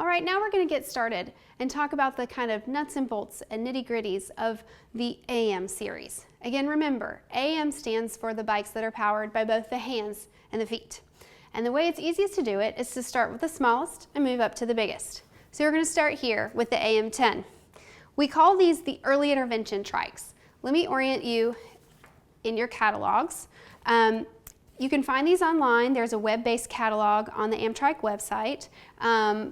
All right, now we're going to get started and talk about the kind of nuts and bolts and nitty-gritties of the AM series. Again, remember, AM stands for the bikes that are powered by both the hands and the feet. And the way it's easiest to do it is to start with the smallest and move up to the biggest. So we're going to start here with the AM10. We call these the early intervention trikes. Let me orient you in your catalogs. You can find these online. There's a web-based catalog on the Amtryke website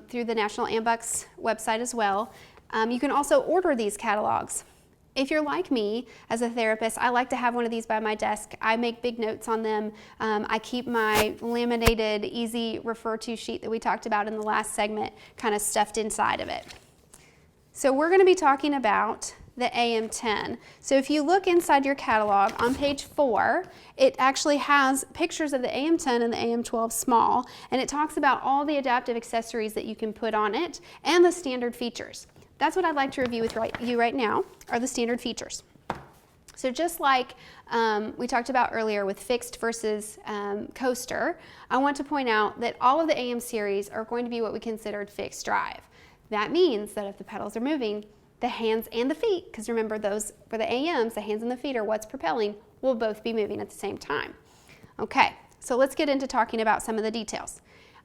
through the National AMBUCS website as well. You can also order these catalogs. If you're like me as a therapist, I like to have one of these by my desk. I make big notes on them. I keep my laminated, easy refer-to sheet that we talked about in the last segment kind of stuffed inside of it. So we're going to be talking about the AM10. So if you look inside your catalog on page 4, it actually has pictures of the AM10 and the AM12 small, and it talks about all the adaptive accessories that you can put on it and the standard features. That's what I'd like to review with you right now, are the standard features. So just like we talked about earlier with fixed versus coaster, I want to point out that all of the AM series are going to be what we considered fixed drive. That means that if the pedals are moving, the hands and the feet, because remember those for the AMs, the hands and the feet are what's propelling, will both be moving at the same time. Okay, so let's get into talking about some of the details.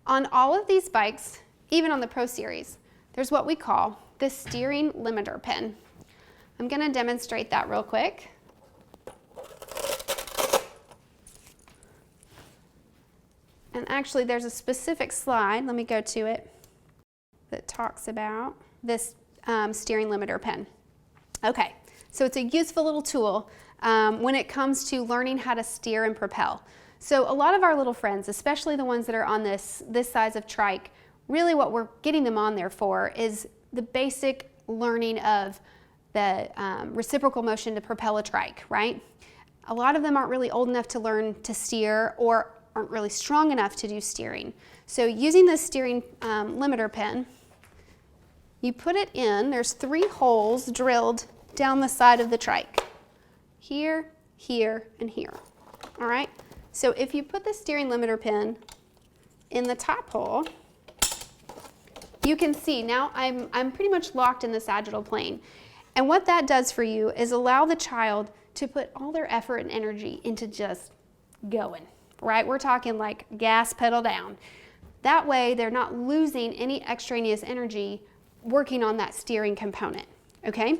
On all of these bikes, even on the Pro Series, there's what we call the steering limiter pin. I'm going to demonstrate that real quick. And actually there's a specific slide, let me go to it, that talks about this steering limiter pin. Okay, so it's a useful little tool when it comes to learning how to steer and propel. So a lot of our little friends, especially the ones that are on this size of trike, really what we're getting them on there for is the basic learning of the reciprocal motion to propel a trike, right? A lot of them aren't really old enough to learn to steer or aren't really strong enough to do steering. So using the steering limiter pin, you put it in, there's 3 holes drilled down the side of the trike. Here, here, and here. All right? So if you put the steering limiter pin in the top hole, you can see now I'm pretty much locked in the sagittal plane. And what that does for you is allow the child to put all their effort and energy into just going, right? We're talking like gas pedal down. That way they're not losing any extraneous energy working on that steering component, okay?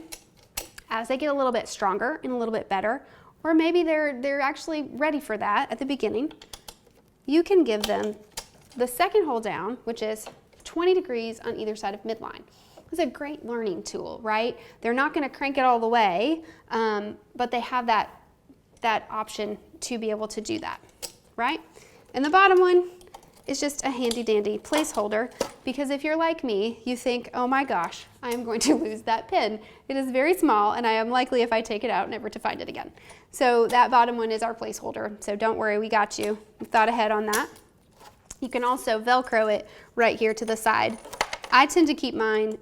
As they get a little bit stronger and a little bit better, or maybe they're actually ready for that at the beginning, you can give them the second hole down, which is 20 degrees on either side of midline. It's a great learning tool, right? They're not gonna crank it all the way, but they have that option to be able to do that, right? And the bottom one is just a handy dandy placeholder, because if you're like me, you think, oh my gosh, I am going to lose that pin. It is very small and I am likely, if I take it out, never to find it again. So that bottom one is our placeholder, so don't worry, we got you. We thought ahead on that. You can also Velcro it right here to the side. I tend to keep mine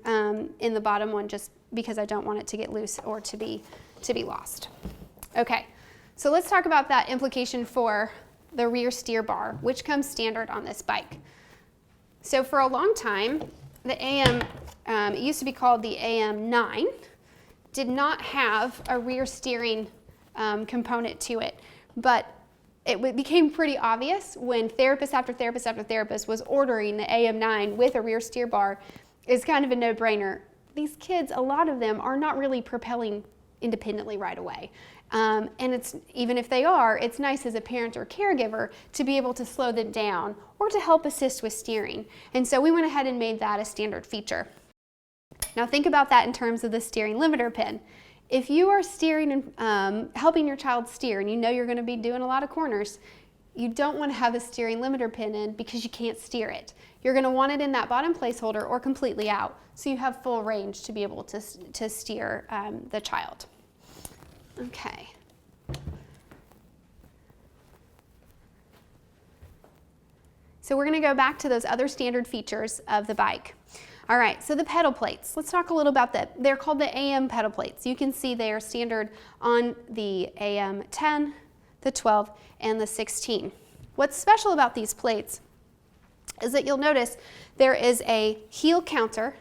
in the bottom one just because I don't want it to get loose or to be lost. Okay, so let's talk about that implication for the rear steer bar, which comes standard on this bike. So for a long time, the AM, it used to be called the AM9, did not have a rear steering component to it, but it became pretty obvious when therapist after therapist after therapist was ordering the AM9 with a rear steer bar. It's kind of a no-brainer. These kids, a lot of them are not really propelling independently right away. And it's, even if they are, it's nice as a parent or caregiver to be able to slow them down or to help assist with steering. And so we went ahead and made that a standard feature. Now think about that in terms of the steering limiter pin. If you are steering and helping your child steer and you know you're going to be doing a lot of corners, you don't want to have a steering limiter pin in because you can't steer it. You're going to want it in that bottom placeholder or completely out so you have full range to be able to steer the child. Okay. So we're going to go back to those other standard features of the bike. All right, so the pedal plates. Let's talk a little about that. They're called the AM pedal plates. You can see they are standard on the AM10, the 12, and the 16. What's special about these plates is that you'll notice there is a heel counter,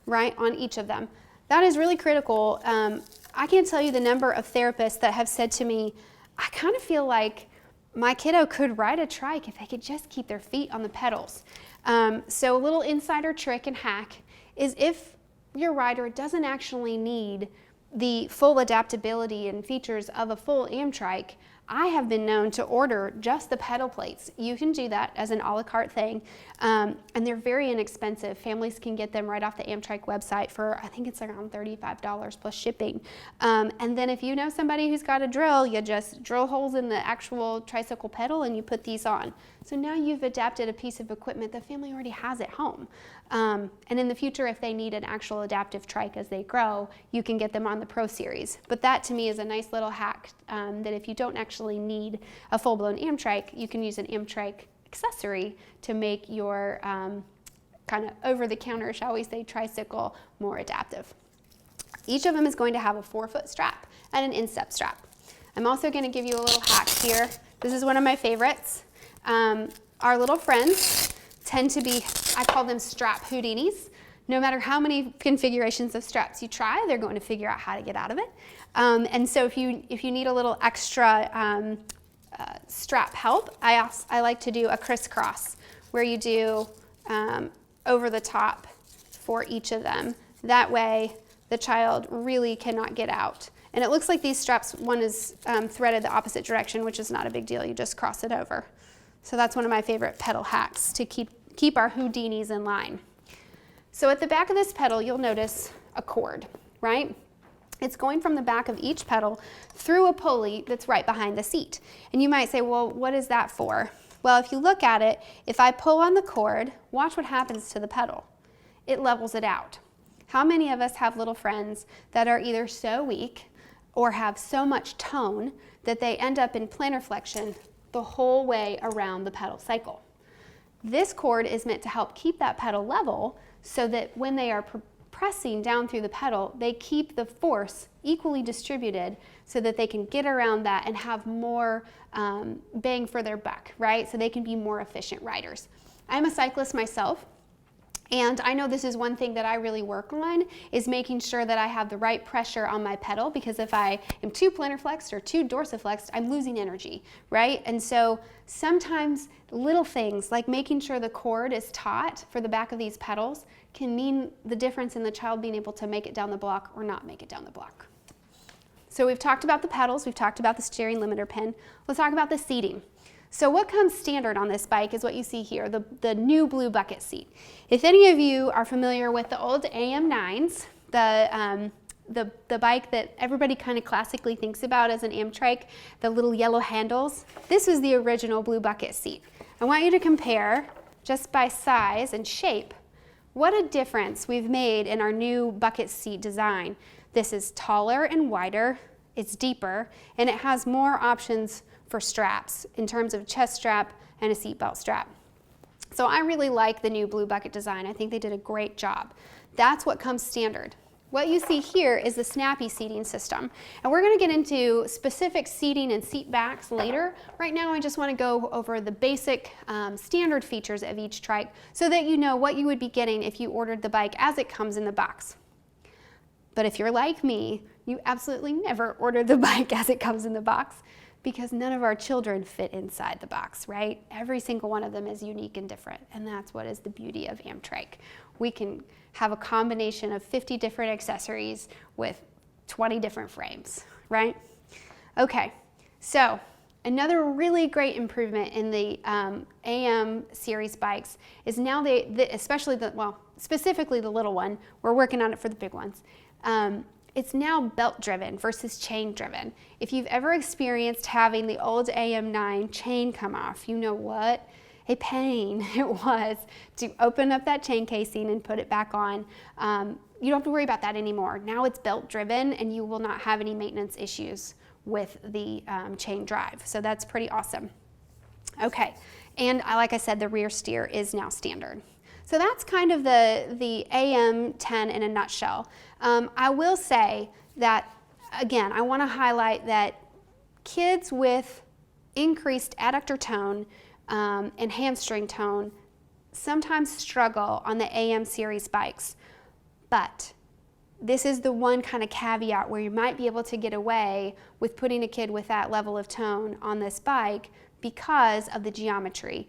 right, on each of them. That is really critical. I can't tell you the number of therapists that have said to me, I kind of feel like my kiddo could ride a trike if they could just keep their feet on the pedals. So a little insider trick and hack is if your rider doesn't actually need the full adaptability and features of a full Amtryke, I have been known to order just the pedal plates. You can do that as an a la carte thing, and they're very inexpensive. Families can get them right off the Amtryke website for, I think it's around $35 plus shipping. And then if you know somebody who's got a drill, you just drill holes in the actual tricycle pedal and you put these on. So now you've adapted a piece of equipment the family already has at home. And in the future, if they need an actual adaptive trike as they grow, you can get them on the Pro Series. But that to me is a nice little hack that if you don't actually need a full-blown Amtryke, you can use an Amtryke accessory to make your kind of over-the-counter, shall we say, tricycle more adaptive. Each of them is going to have a 4-foot strap and an instep strap. I'm also going to give you a little hack here. This is one of my favorites. Our little friends tend to be, I call them strap Houdinis. No matter how many configurations of straps you try, they're going to figure out how to get out of it. And so if you need a little extra strap help, I like to do a crisscross where you do over the top for each of them. That way the child really cannot get out. And it looks like these straps, one is threaded the opposite direction, which is not a big deal. You just cross it over. So that's one of my favorite pedal hacks to keep our Houdinis in line. So at the back of this pedal, you'll notice a cord, right? It's going from the back of each pedal through a pulley that's right behind the seat. And you might say, well, what is that for? Well, if you look at it, if I pull on the cord, watch what happens to the pedal. It levels it out. How many of us have little friends that are either so weak or have so much tone that they end up in plantar flexion the whole way around the pedal cycle? This cord is meant to help keep that pedal level so that when they are pressing down through the pedal, they keep the force equally distributed so that they can get around that and have more bang for their buck, right? So they can be more efficient riders. I'm a cyclist myself, and I know this is one thing that I really work on, is making sure that I have the right pressure on my pedal, because if I am too plantar flexed or too dorsiflexed, I'm losing energy, right? And so sometimes little things like making sure the cord is taut for the back of these pedals can mean the difference in the child being able to make it down the block or not make it down the block. So we've talked about the pedals, we've talked about the steering limiter pin. Let's talk about the seating. So what comes standard on this bike is what you see here, the new blue bucket seat. If any of you are familiar with the old AM9s, the bike that everybody kind of classically thinks about as an Amtryke, the little yellow handles, this is the original blue bucket seat. I want you to compare, just by size and shape, what a difference we've made in our new bucket seat design. This is taller and wider, it's deeper, and it has more options for straps in terms of chest strap and a seatbelt strap. So I really like the new blue bucket design. I think they did a great job. That's what comes standard. What you see here is the snappy seating system. And we're gonna get into specific seating and seat backs later. Right now I just wanna go over the basic standard features of each trike so that you know what you would be getting if you ordered the bike as it comes in the box. But if you're like me, you absolutely never order the bike as it comes in the box, because none of our children fit inside the box, right? Every single one of them is unique and different, and that's what is the beauty of Amtryke. We can have a combination of 50 different accessories with 20 different frames, right? Okay, so another really great improvement in the AM series bikes is now specifically the little one, we're working on it for the big ones, it's now belt driven versus chain driven. If you've ever experienced having the old AM9 chain come off, you know what a pain it was to open up that chain casing and put it back on. You don't have to worry about that anymore. Now it's belt driven and you will not have any maintenance issues with the chain drive. So that's pretty awesome. Okay, and like I said, the rear steer is now standard. So that's kind of the AM10 in a nutshell. I will say that, again, I want to highlight that kids with increased adductor tone and hamstring tone sometimes struggle on the AM series bikes, but this is the one kind of caveat where you might be able to get away with putting a kid with that level of tone on this bike because of the geometry.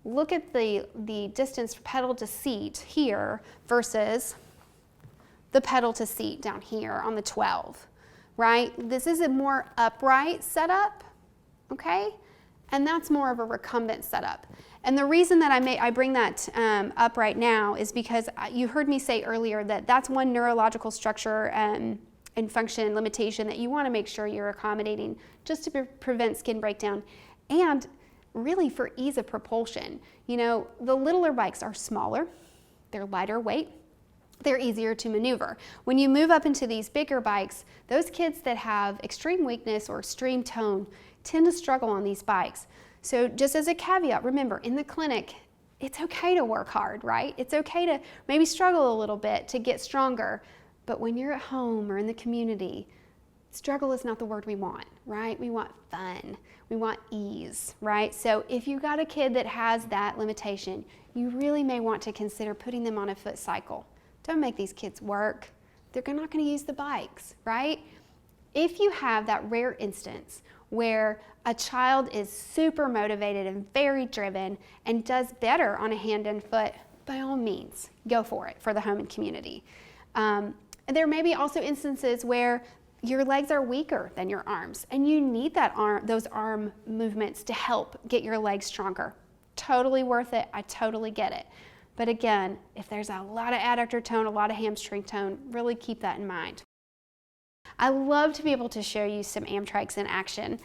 Look at the distance pedal to seat here versus the pedal to seat down here on the 12, right? This is a more upright setup, okay? And that's more of a recumbent setup. And the reason that I bring that up right now is because you heard me say earlier that that's one neurological structure and function limitation that you want to make sure you're accommodating just to prevent skin breakdown and really for ease of propulsion. You know, the littler bikes are smaller, they're lighter weight, they're easier to maneuver. When you move up into these bigger bikes, those kids that have extreme weakness or extreme tone tend to struggle on these bikes. So just as a caveat, remember, in the clinic, it's okay to work hard, right? It's okay to maybe struggle a little bit to get stronger. But when you're at home or in the community, struggle is not the word we want, right? We want fun. We want ease, right? So if you've got a kid that has that limitation, you really may want to consider putting them on a foot cycle. Don't make these kids work. They're not going to use the bikes, right? If you have that rare instance where a child is super motivated and very driven and does better on a hand and foot, by all means, go for it for the home and community. There may be also instances where your legs are weaker than your arms and you need those arm movements to help get your legs stronger. Totally worth it. I totally get it. But again, if there's a lot of adductor tone, a lot of hamstring tone, really keep that in mind. I love to be able to show you some Amtrikes in action.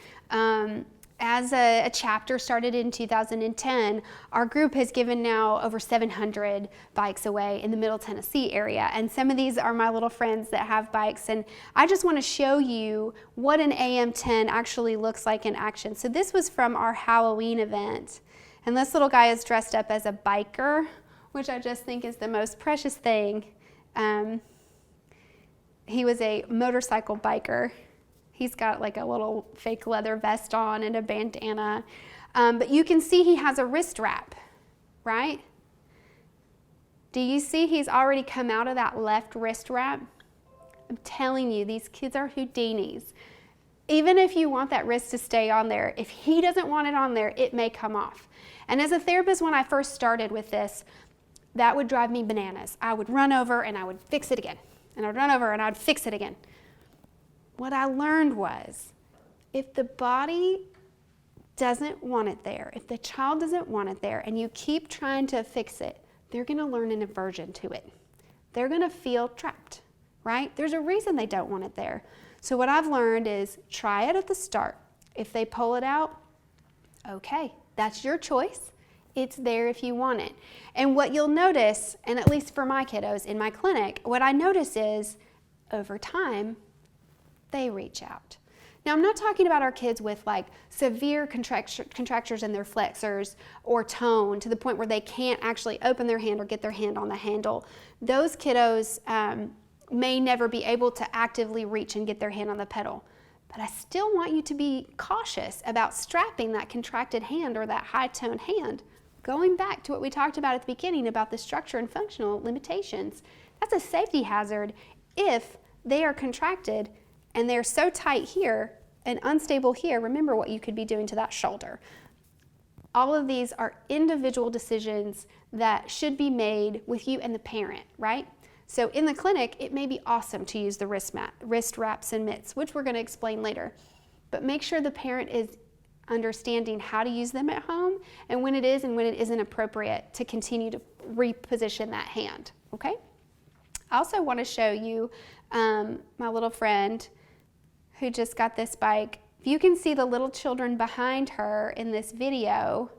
As a chapter started in 2010, our group has given now over 700 bikes away in the Middle Tennessee area. And some of these are my little friends that have bikes. And I just want to show you what an AM10 actually looks like in action. So this was from our Halloween event. And this little guy is dressed up as a biker, which I just think is the most precious thing. He was a motorcycle biker. He's got like a little fake leather vest on and a bandana. But you can see he has a wrist wrap, right? Do you see he's already come out of that left wrist wrap? I'm telling you, these kids are Houdinis. Even if you want that wrist to stay on there, if he doesn't want it on there, it may come off. And as a therapist, when I first started with this, that would drive me bananas. I would run over and I would fix it again. And I'd run over and I'd fix it again. What I learned was, if the body doesn't want it there, if the child doesn't want it there, and you keep trying to fix it, they're going to learn an aversion to it. They're going to feel trapped, right? There's a reason they don't want it there. So what I've learned is try it at the start. If they pull it out, okay, that's your choice. It's there if you want it. And what you'll notice, and at least for my kiddos in my clinic, what I notice is over time, they reach out. Now, I'm not talking about our kids with like severe contractures in their flexors or tone to the point where they can't actually open their hand or get their hand on the handle. Those kiddos may never be able to actively reach and get their hand on the pedal. But I still want you to be cautious about strapping that contracted hand or that high-tone hand. Going back to what we talked about at the beginning about the structure and functional limitations, that's a safety hazard if they are contracted and they're so tight here and unstable here. Remember what you could be doing to that shoulder. All of these are individual decisions that should be made with you and the parent, right? So in the clinic, it may be awesome to use the wrist wraps and mitts, which we're going to explain later. But make sure the parent is understanding how to use them at home and when it is and when it isn't appropriate to continue to reposition that hand, okay? I also want to show you my little friend who just got this bike. If you can see the little children behind her in this video,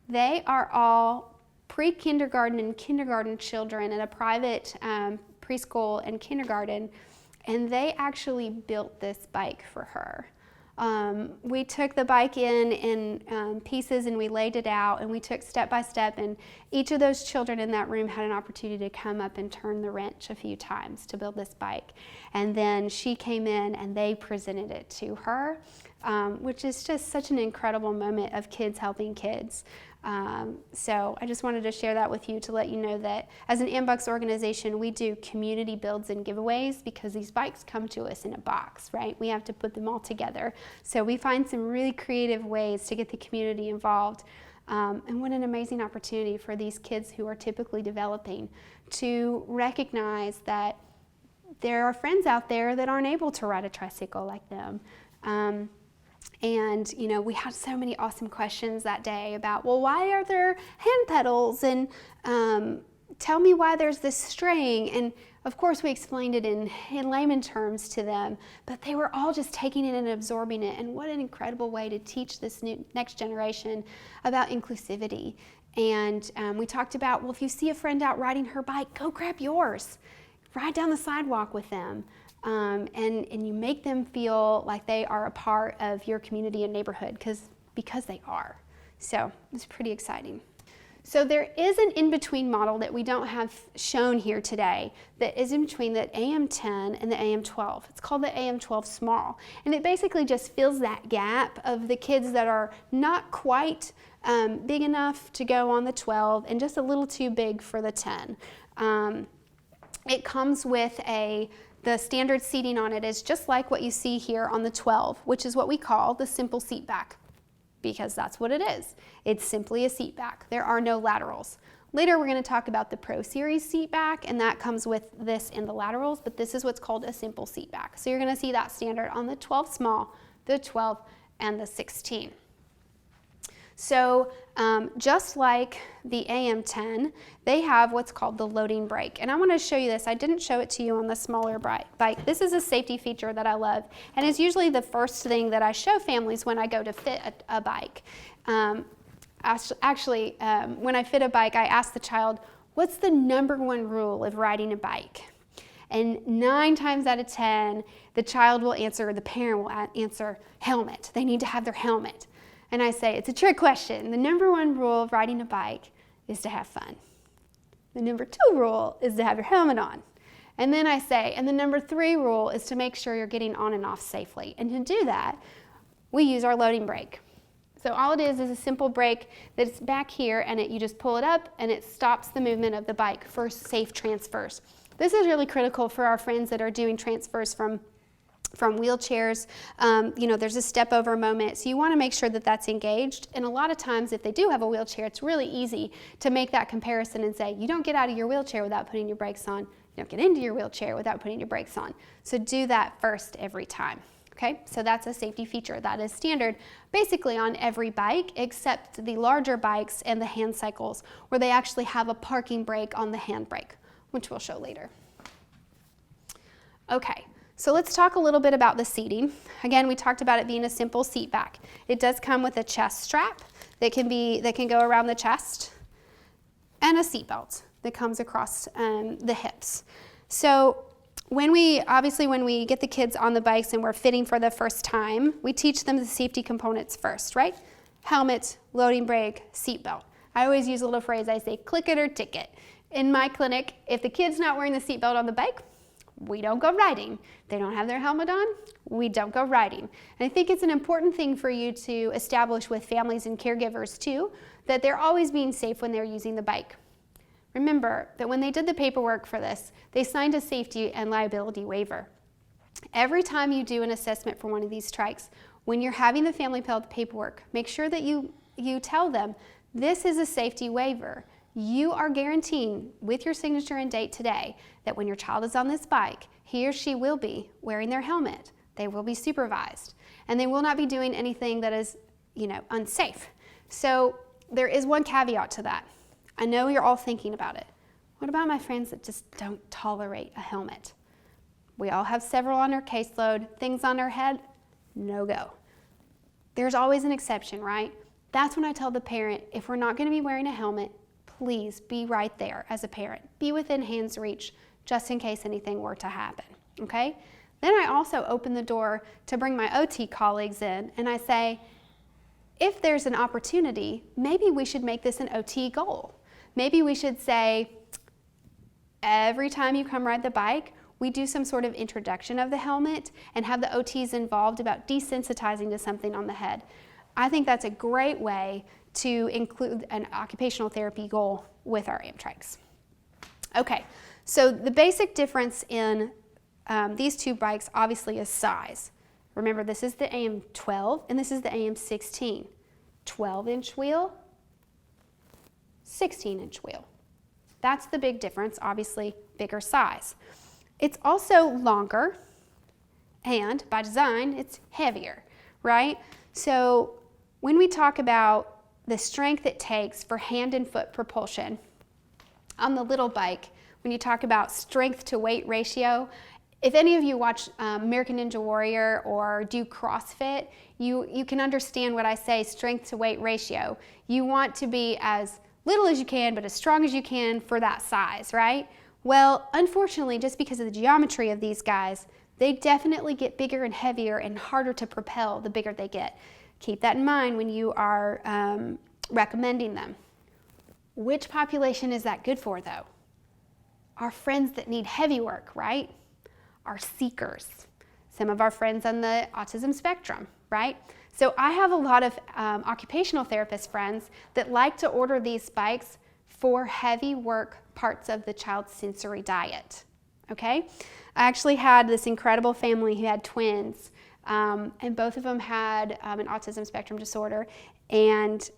they are all pre-kindergarten and kindergarten children in a private preschool and kindergarten, and they actually built this bike for her. We took the bike in pieces and we laid it out and we took step by step, and each of those children in that room had an opportunity to come up and turn the wrench a few times to build this bike. And then she came in and they presented it to her, which is just such an incredible moment of kids helping kids. So I just wanted to share that with you to let you know that as an AMBUCS organization, we do community builds and giveaways because these bikes come to us in a box, right? We have to put them all together. So we find some really creative ways to get the community involved. And what an amazing opportunity for these kids who are typically developing to recognize that there are friends out there that aren't able to ride a tricycle like them. And, you know, we had so many awesome questions that day about, well, why are there hand pedals? And tell me why there's this string. And of course, we explained it in layman terms to them, but they were all just taking it and absorbing it. And what an incredible way to teach this next generation about inclusivity. And we talked about, well, if you see a friend out riding her bike, go grab yours. Ride down the sidewalk with them. And you make them feel like they are a part of your community and neighborhood because they are. So it's pretty exciting. So there is an in-between model that we don't have shown here today that is in between the AM10 and the AM12. It's called the AM12 Small. And it basically just fills that gap of the kids that are not quite big enough to go on the 12 and just a little too big for the 10. It comes with the standard seating on it is just like what you see here on the 12, which is what we call the simple seat back, because that's what it is. It's simply a seat back. There are no laterals. Later we're going to talk about the Pro Series seat back, and that comes with this and the laterals, but this is what's called a simple seat back. So you're going to see that standard on the 12 small, the 12, and the 16. So just like the AM10, they have what's called the loading brake. And I want to show you this. I didn't show it to you on the smaller bike. This is a safety feature that I love. And it's usually the first thing that I show families when I go to fit a bike. Actually, when I fit a bike, I ask the child, what's the #1 rule of riding a bike? And 9 times out of 10, the child will answer, the parent will answer, helmet. They need to have their helmet. And I say, it's a trick question. The #1 rule of riding a bike is to have fun. The #2 rule is to have your helmet on. And then I say, and the #3 rule is to make sure you're getting on and off safely. And to do that, we use our loading brake. So all it is a simple brake that's back here, and you just pull it up and it stops the movement of the bike for safe transfers. This is really critical for our friends that are doing transfers from wheelchairs. You know, there's a step over moment, so you want to make sure that that's engaged. And a lot of times if they do have a wheelchair, it's really easy to make that comparison and say, you don't get out of your wheelchair without putting your brakes on. You don't get into your wheelchair without putting your brakes on. So do that first every time. Okay, so that's a safety feature that is standard basically on every bike except the larger bikes and the hand cycles, where they actually have a parking brake on the handbrake, which we'll show later. Okay. So let's talk a little bit about the seating. Again, we talked about it being a simple seat back. It does come with a chest strap that can go around the chest, and a seat belt that comes across the hips. So when we get the kids on the bikes and we're fitting for the first time, we teach them the safety components first, right? Helmet, loading brake, seat belt. I always use a little phrase, I say click it or ticket. In my clinic, if the kid's not wearing the seat belt on the bike, we don't go riding. They don't have their helmet on, we don't go riding. And I think it's an important thing for you to establish with families and caregivers too, that they're always being safe when they're using the bike. Remember that when they did the paperwork for this, they signed a safety and liability waiver. Every time you do an assessment for one of these trikes, when you're having the family fill out the paperwork, make sure that you tell them, this is a safety waiver. You are guaranteeing with your signature and date today that when your child is on this bike, he or she will be wearing their helmet. They will be supervised, and they will not be doing anything that is, unsafe. So there is one caveat to that. I know you're all thinking about it. What about my friends that just don't tolerate a helmet? We all have several on our caseload, things on our head, no go. There's always an exception, right? That's when I tell the parent, if we're not going to be wearing a helmet, please be right there as a parent. Be within hand's reach just in case anything were to happen, okay? Then I also open the door to bring my OT colleagues in, and I say, if there's an opportunity, maybe we should make this an OT goal. Maybe we should say, every time you come ride the bike, we do some sort of introduction of the helmet and have the OTs involved about desensitizing to something on the head. I think that's a great way to include an occupational therapy goal with our Amtrikes. Okay, so the basic difference in these two bikes obviously is size. Remember, this is the AM12 and this is the AM16. 12-inch wheel, 16-inch wheel. That's the big difference, obviously bigger size. It's also longer, and by design, it's heavier, right? So when we talk about the strength it takes for hand and foot propulsion, on the little bike, when you talk about strength to weight ratio, if any of you watch American Ninja Warrior or do CrossFit, you can understand what I say, strength to weight ratio. You want to be as little as you can, but as strong as you can for that size, right? Well, unfortunately, just because of the geometry of these guys, they definitely get bigger and heavier and harder to propel the bigger they get. Keep that in mind when you are recommending them. Which population is that good for, though? Our friends that need heavy work, right? Our seekers. Some of our friends on the autism spectrum, right? So I have a lot of occupational therapist friends that like to order these bikes for heavy work parts of the child's sensory diet, okay? I actually had this incredible family who had twins, and both of them had an autism spectrum disorder, and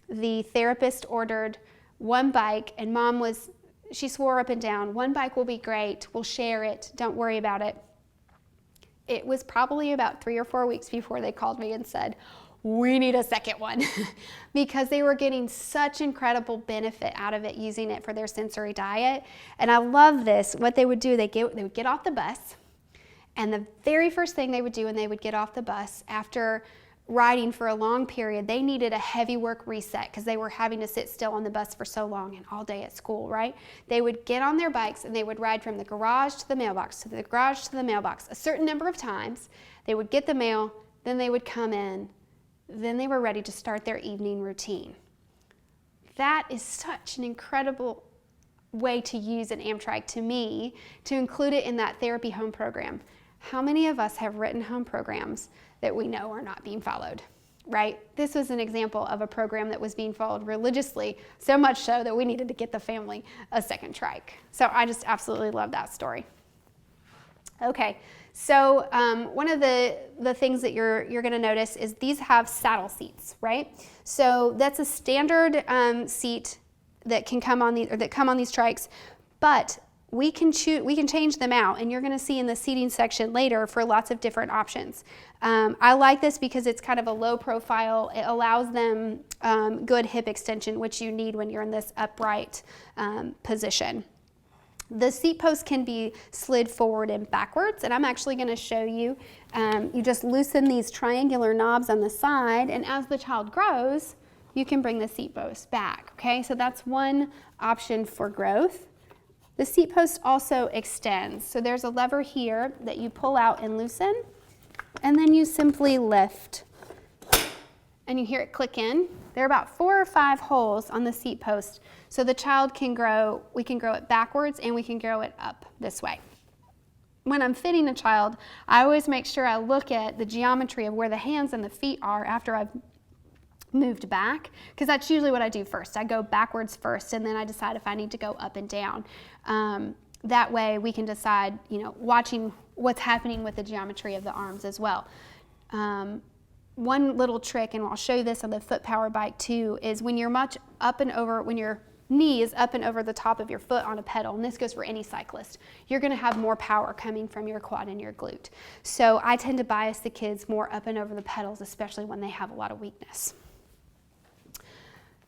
the therapist ordered one bike, and mom she swore up and down, one bike will be great, we'll share it, don't worry about it. It was probably about 3 or 4 weeks before they called me and said, we need a second one, because they were getting such incredible benefit out of it, using it for their sensory diet. And I love this. What they would do, they would get off the bus, and the very first thing they would do when they would get off the bus after riding for a long period, they needed a heavy work reset because they were having to sit still on the bus for so long and all day at school, right? They would get on their bikes and they would ride from the garage to the mailbox, to the garage to the mailbox, a certain number of times. They would get the mail, then they would come in, then they were ready to start their evening routine. That is such an incredible way to use an Amtryke to me, to include it in that therapy home program. How many of us have written home programs that we know are not being followed, right? This was an example of a program that was being followed religiously, so much so that we needed to get the family a second trike. So I just absolutely love that story. Okay, so one of the things that you're going to notice is these have saddle seats, right? So that's a standard seat that can come on these trikes, but we can change them out, and you're going to see in the seating section later for lots of different options. I like this because it's kind of a low profile. It allows them good hip extension, which you need when you're in this upright position. The seat post can be slid forward and backwards, and I'm actually going to show you. You just loosen these triangular knobs on the side, and as the child grows, you can bring the seat post back. Okay, so that's one option for growth. The seat post also extends. So there's a lever here that you pull out and loosen, and then you simply lift. And you hear it click in. There are about 4 or 5 holes on the seat post, so the child can grow, we can grow it backwards and we can grow it up this way. When I'm fitting a child, I always make sure I look at the geometry of where the hands and the feet are after I've moved back, because that's usually what I do first. I go backwards first, and then I decide if I need to go up and down. That way we can decide, watching what's happening with the geometry of the arms as well. One little trick, and I'll show you this on the foot power bike too, is when you're when your knee is up and over the top of your foot on a pedal, and this goes for any cyclist, you're going to have more power coming from your quad and your glute. So I tend to bias the kids more up and over the pedals, especially when they have a lot of weakness.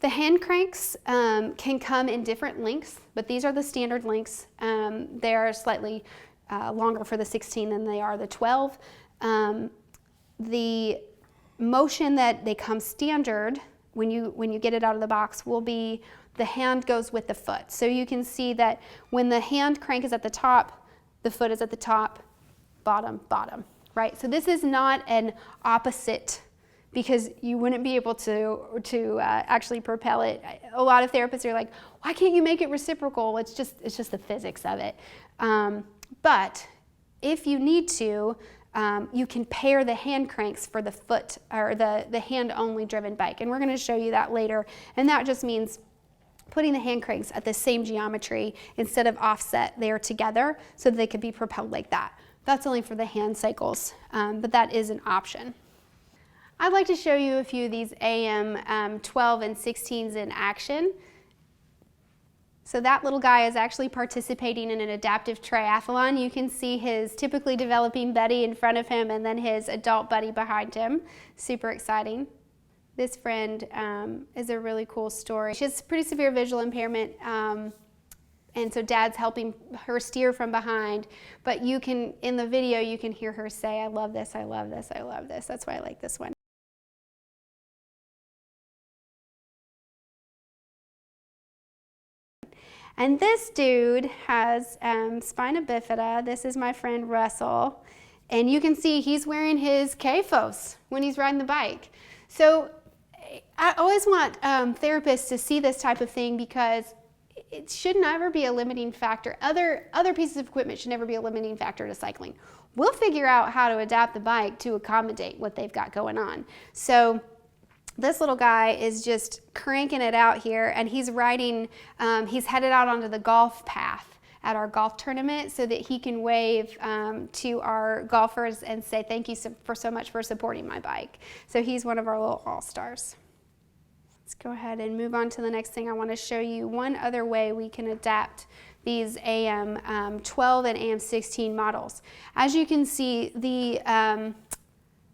The hand cranks can come in different lengths, but these are the standard lengths. They are slightly longer for the 16 than they are the 12. The motion that they come standard when you get it out of the box will be the hand goes with the foot. So you can see that when the hand crank is at the top, the foot is at the top, bottom, bottom, right? So this is not an opposite, because you wouldn't be able to actually propel it. A lot of therapists are like, why can't you make it reciprocal? It's just the physics of it. But if you need to, you can pair the hand cranks for the foot or the hand only driven bike. And we're going to show you that later. And that just means putting the hand cranks at the same geometry instead of offset, they are together so that they could be propelled like that. That's only for the hand cycles, but that is an option. I'd like to show you a few of these AM 12 and 16s in action. So that little guy is actually participating in an adaptive triathlon. You can see his typically developing buddy in front of him and then his adult buddy behind him. Super exciting. This friend is a really cool story. She has pretty severe visual impairment, and so Dad's helping her steer from behind. But you can, in the video, you can hear her say, "I love this, I love this, I love this." That's why I like this one. And this dude has spina bifida. This is my friend Russell. And you can see he's wearing his KFOS when he's riding the bike. So I always want therapists to see this type of thing because it should never be a limiting factor. Other pieces of equipment should never be a limiting factor to cycling. We'll figure out how to adapt the bike to accommodate what they've got going on. So this little guy is just cranking it out here, and he's riding, he's headed out onto the golf path at our golf tournament so that he can wave to our golfers and say thank you so much for supporting my bike. So he's one of our little all-stars. Let's go ahead and move on to the next thing. I want to show you one other way we can adapt these AM 12 and AM 16 models. As you can see, the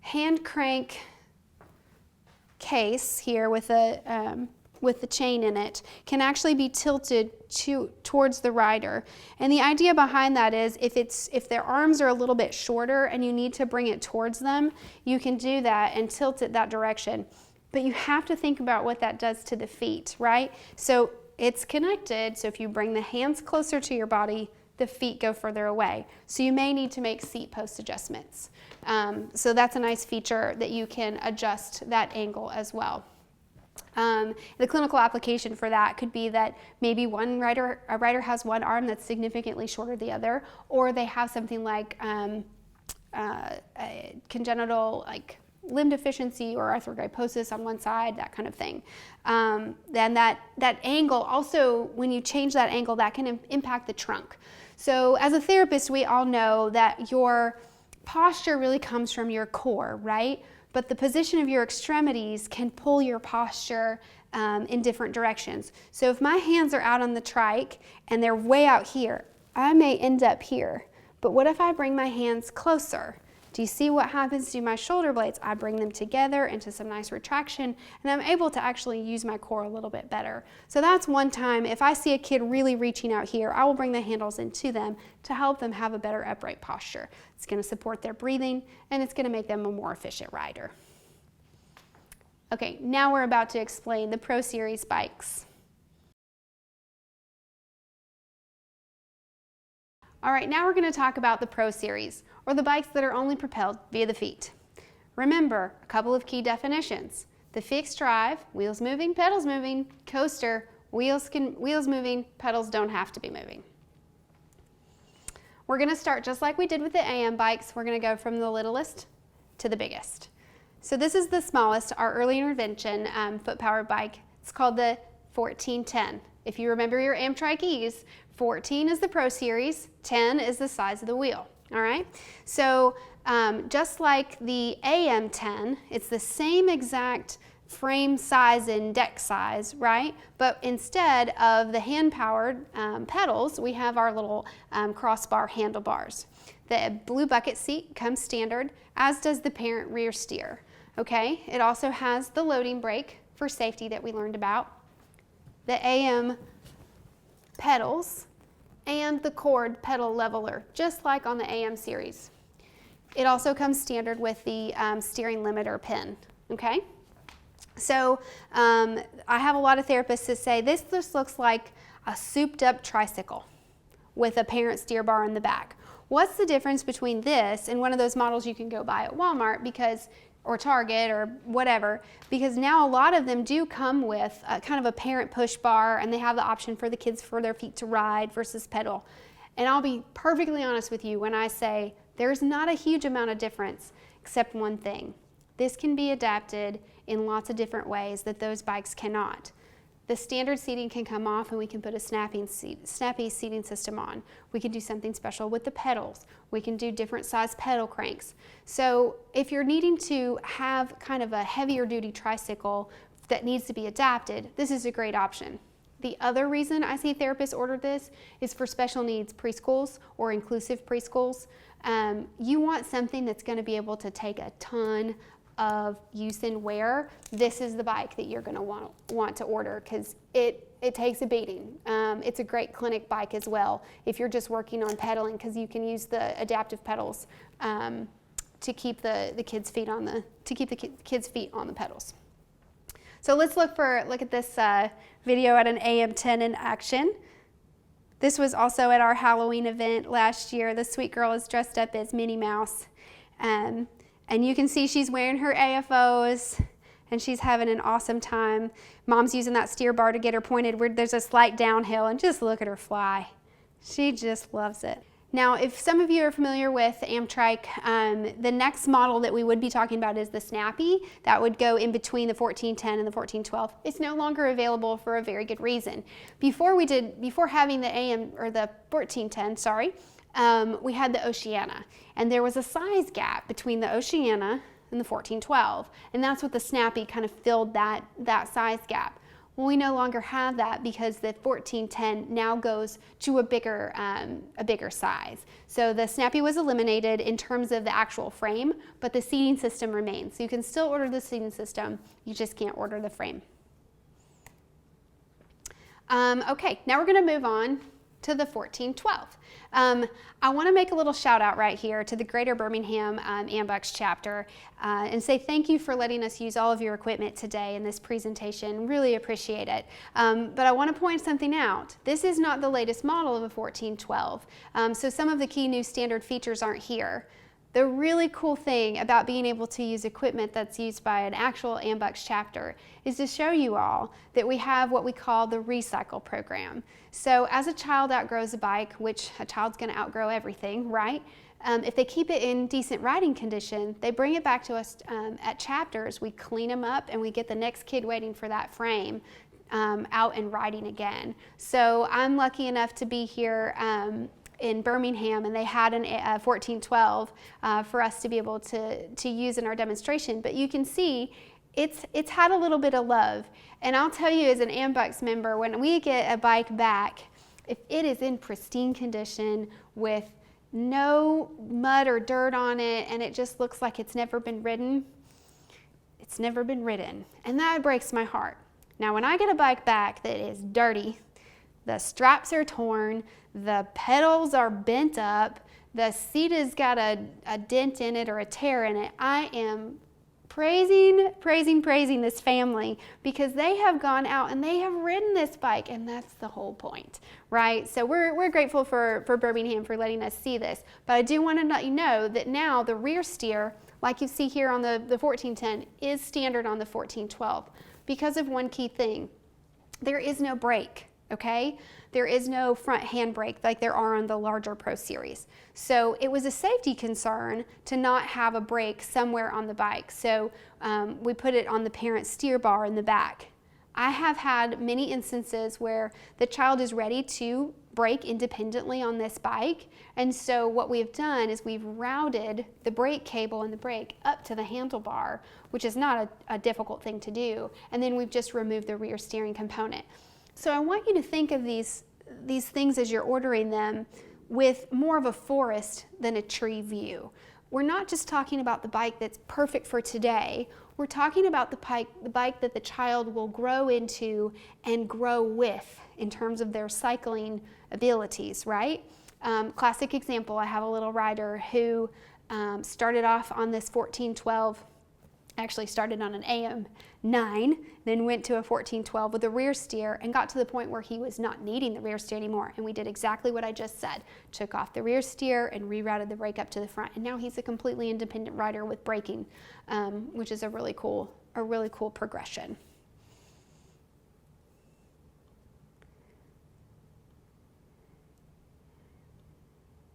hand crank case here with the chain in it can actually be tilted towards the rider. And the idea behind that is if their arms are a little bit shorter and you need to bring it towards them, you can do that and tilt it that direction. But you have to think about what that does to the feet, right? So it's connected, so if you bring the hands closer to your body, the feet go further away. So you may need to make seat post adjustments. So that's a nice feature that you can adjust that angle as well. The clinical application for that could be that maybe a rider has one arm that's significantly shorter than the other, or they have something like a congenital limb deficiency or arthrogryposis on one side, that kind of thing. Then that angle also, when you change that angle, that can impact the trunk. So as a therapist, we all know that your posture really comes from your core, right? But the position of your extremities can pull your posture in different directions. So if my hands are out on the trike and they're way out here, I may end up here. But what if I bring my hands closer? Do you see what happens to my shoulder blades? I bring them together into some nice retraction, and I'm able to actually use my core a little bit better. So that's one time, if I see a kid really reaching out here, I will bring the handles into them to help them have a better upright posture. It's going to support their breathing, and it's going to make them a more efficient rider. Okay, now we're about to explain the Pro Series bikes. All right, now we're going to talk about the Pro Series, or the bikes that are only propelled via the feet. Remember, a couple of key definitions. The fixed drive, wheels moving, pedals moving. Coaster, wheels moving, pedals don't have to be moving. We're going to start just like we did with the AM bikes. We're going to go from the littlest to the biggest. So this is the smallest, our early intervention foot-powered bike. It's called the 1410. If you remember your Amtryke, 14 is the Pro Series, 10 is the size of the wheel, all right? So just like the AM10, it's the same exact frame size and deck size, right? But instead of the hand-powered pedals, we have our little crossbar handlebars. The blue bucket seat comes standard, as does the parent rear steer, okay? It also has the loading brake for safety that we learned about, the AM pedals, and the cord pedal leveler, just like on the AM series. It also comes standard with the steering limiter pin, okay? So I have a lot of therapists that say this just looks like a souped up tricycle with a parent steer bar in the back. What's the difference between this and one of those models you can go buy at Walmart or Target or whatever, because now a lot of them do come with kind of a parent push bar, and they have the option for the kids for their feet to ride versus pedal. And I'll be perfectly honest with you when I say There's not a huge amount of difference except one thing. This can be adapted in lots of different ways that those bikes cannot. The standard seating can come off and we can put a snappy seating system on. We can do something special with the pedals. We can do different size pedal cranks. So if you're needing to have kind of a heavier duty tricycle that needs to be adapted, this is a great option. The other reason I see therapists order this is for special needs preschools or inclusive preschools. You want something that's going to be able to take a ton of use and wear. This is the bike that you're going to want to order because it takes a beating. It's a great clinic bike as well if you're just working on pedaling, because you can use the adaptive pedals to keep the kids' feet on the pedals. So let's look at this video at an AM10 in action. This was also at our Halloween event last year. The sweet girl is dressed up as Minnie Mouse. And you can see she's wearing her AFOs and she's having an awesome time. Mom's using that steer bar to get her pointed where there's a slight downhill, and just look at her fly. She just loves it. Now, if some of you are familiar with Amtryke, the next model that we would be talking about is the Snappy. That would go in between the 1410 and the 1412. It's no longer available for a very good reason. Before having the 1410, we had the Oceana, and there was a size gap between the Oceana and the 1412, and that's what the Snappy kind of filled that size gap. Well, we no longer have that because the 1410 now goes to a bigger size. So the Snappy was eliminated in terms of the actual frame, but the seating system remains. So you can still order the seating system, you just can't order the frame. Okay, now we're going to move on to the 1412. I want to make a little shout out right here to the Greater Birmingham AMBUCS chapter and say thank you for letting us use all of your equipment today in this presentation. Really appreciate it. But I want to point something out. This is not the latest model of a 1412, so some of the key new standard features aren't here. The really cool thing about being able to use equipment that's used by an actual AMBUCS chapter is to show you all that we have what we call the recycle program. So as a child outgrows a bike, which a child's going to outgrow everything, right? If they keep it in decent riding condition, they bring it back to us at chapters. We clean them up and we get the next kid waiting for that frame out and riding again. So I'm lucky enough to be here in Birmingham, and they had a 1412 for us to be able to use in our demonstration. But you can see it's had a little bit of love. And I'll tell you, as an AMBUCS member, when we get a bike back, if it is in pristine condition with no mud or dirt on it and it just looks like it's never been ridden, it's never been ridden. And that breaks my heart. Now, when I get a bike back that is dirty, the straps are torn, the pedals are bent up, the seat has got a dent in it or a tear in it, I am praising this family because they have gone out and they have ridden this bike, and that's the whole point, right? So we're grateful for Birmingham for letting us see this. But I do want to let you know that now the rear steer, like you see here on the 1410, is standard on the 1412 because of one key thing. There is no brake. Okay? There is no front handbrake like there are on the larger Pro Series. So it was a safety concern to not have a brake somewhere on the bike. So we put it on the parent steer bar in the back. I have had many instances where the child is ready to brake independently on this bike. And so what we've done is we've routed the brake cable and the brake up to the handlebar, which is not a difficult thing to do. And then we've just removed the rear steering component. So I want you to think of these things as you're ordering them with more of a forest than a tree view. We're not just talking about the bike that's perfect for today. We're talking about the bike that the child will grow into and grow with in terms of their cycling abilities, right? Classic example, I have a little rider who started off on this 1412, actually started on an AM9, then went to a 1412 with a rear steer and got to the point where he was not needing the rear steer anymore. And we did exactly what I just said. Took off the rear steer and rerouted the brake up to the front. And now he's a completely independent rider with braking, which is a really cool progression.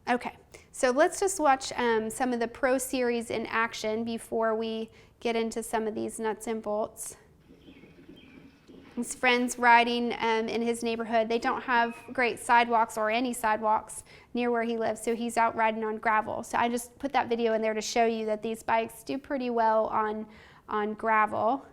Okay, So let's just watch some of the Pro Series in action before we get into some of these nuts and bolts. His friends riding in his neighborhood. They don't have great sidewalks or any sidewalks near where he lives, so he's out riding on gravel. So I just put that video in there to show you that these bikes do pretty well on gravel.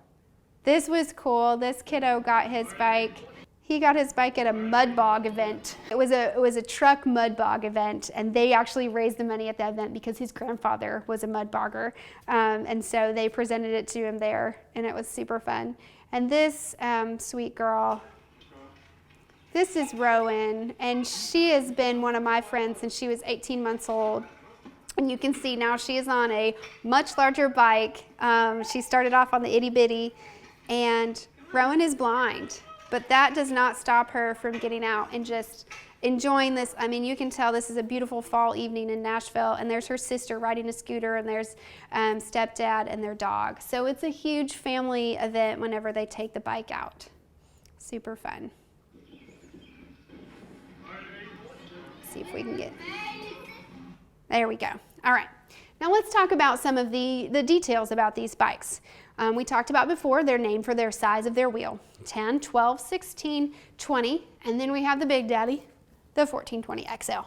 This was cool. This kiddo got his bike. He got his bike at a mud bog event. It was a truck mud bog event, and they actually raised the money at that event because his grandfather was a mud bogger, and so they presented it to him there, and it was super fun. And this sweet girl, this is Rowan, and she has been one of my friends since she was 18 months old. And you can see now she is on a much larger bike. She started off on the itty bitty, and Rowan is blind, but that does not stop her from getting out and just enjoying this. I mean, you can tell this is a beautiful fall evening in Nashville, and there's her sister riding a scooter, and there's stepdad and their dog. So it's a huge family event whenever they take the bike out. Super fun. Let's see if we can get, there we go. All right, now let's talk about some of the details about these bikes. We talked about before, they're named for their size of their wheel, 10, 12, 16, 20, and then we have the big daddy, the 1420 XL.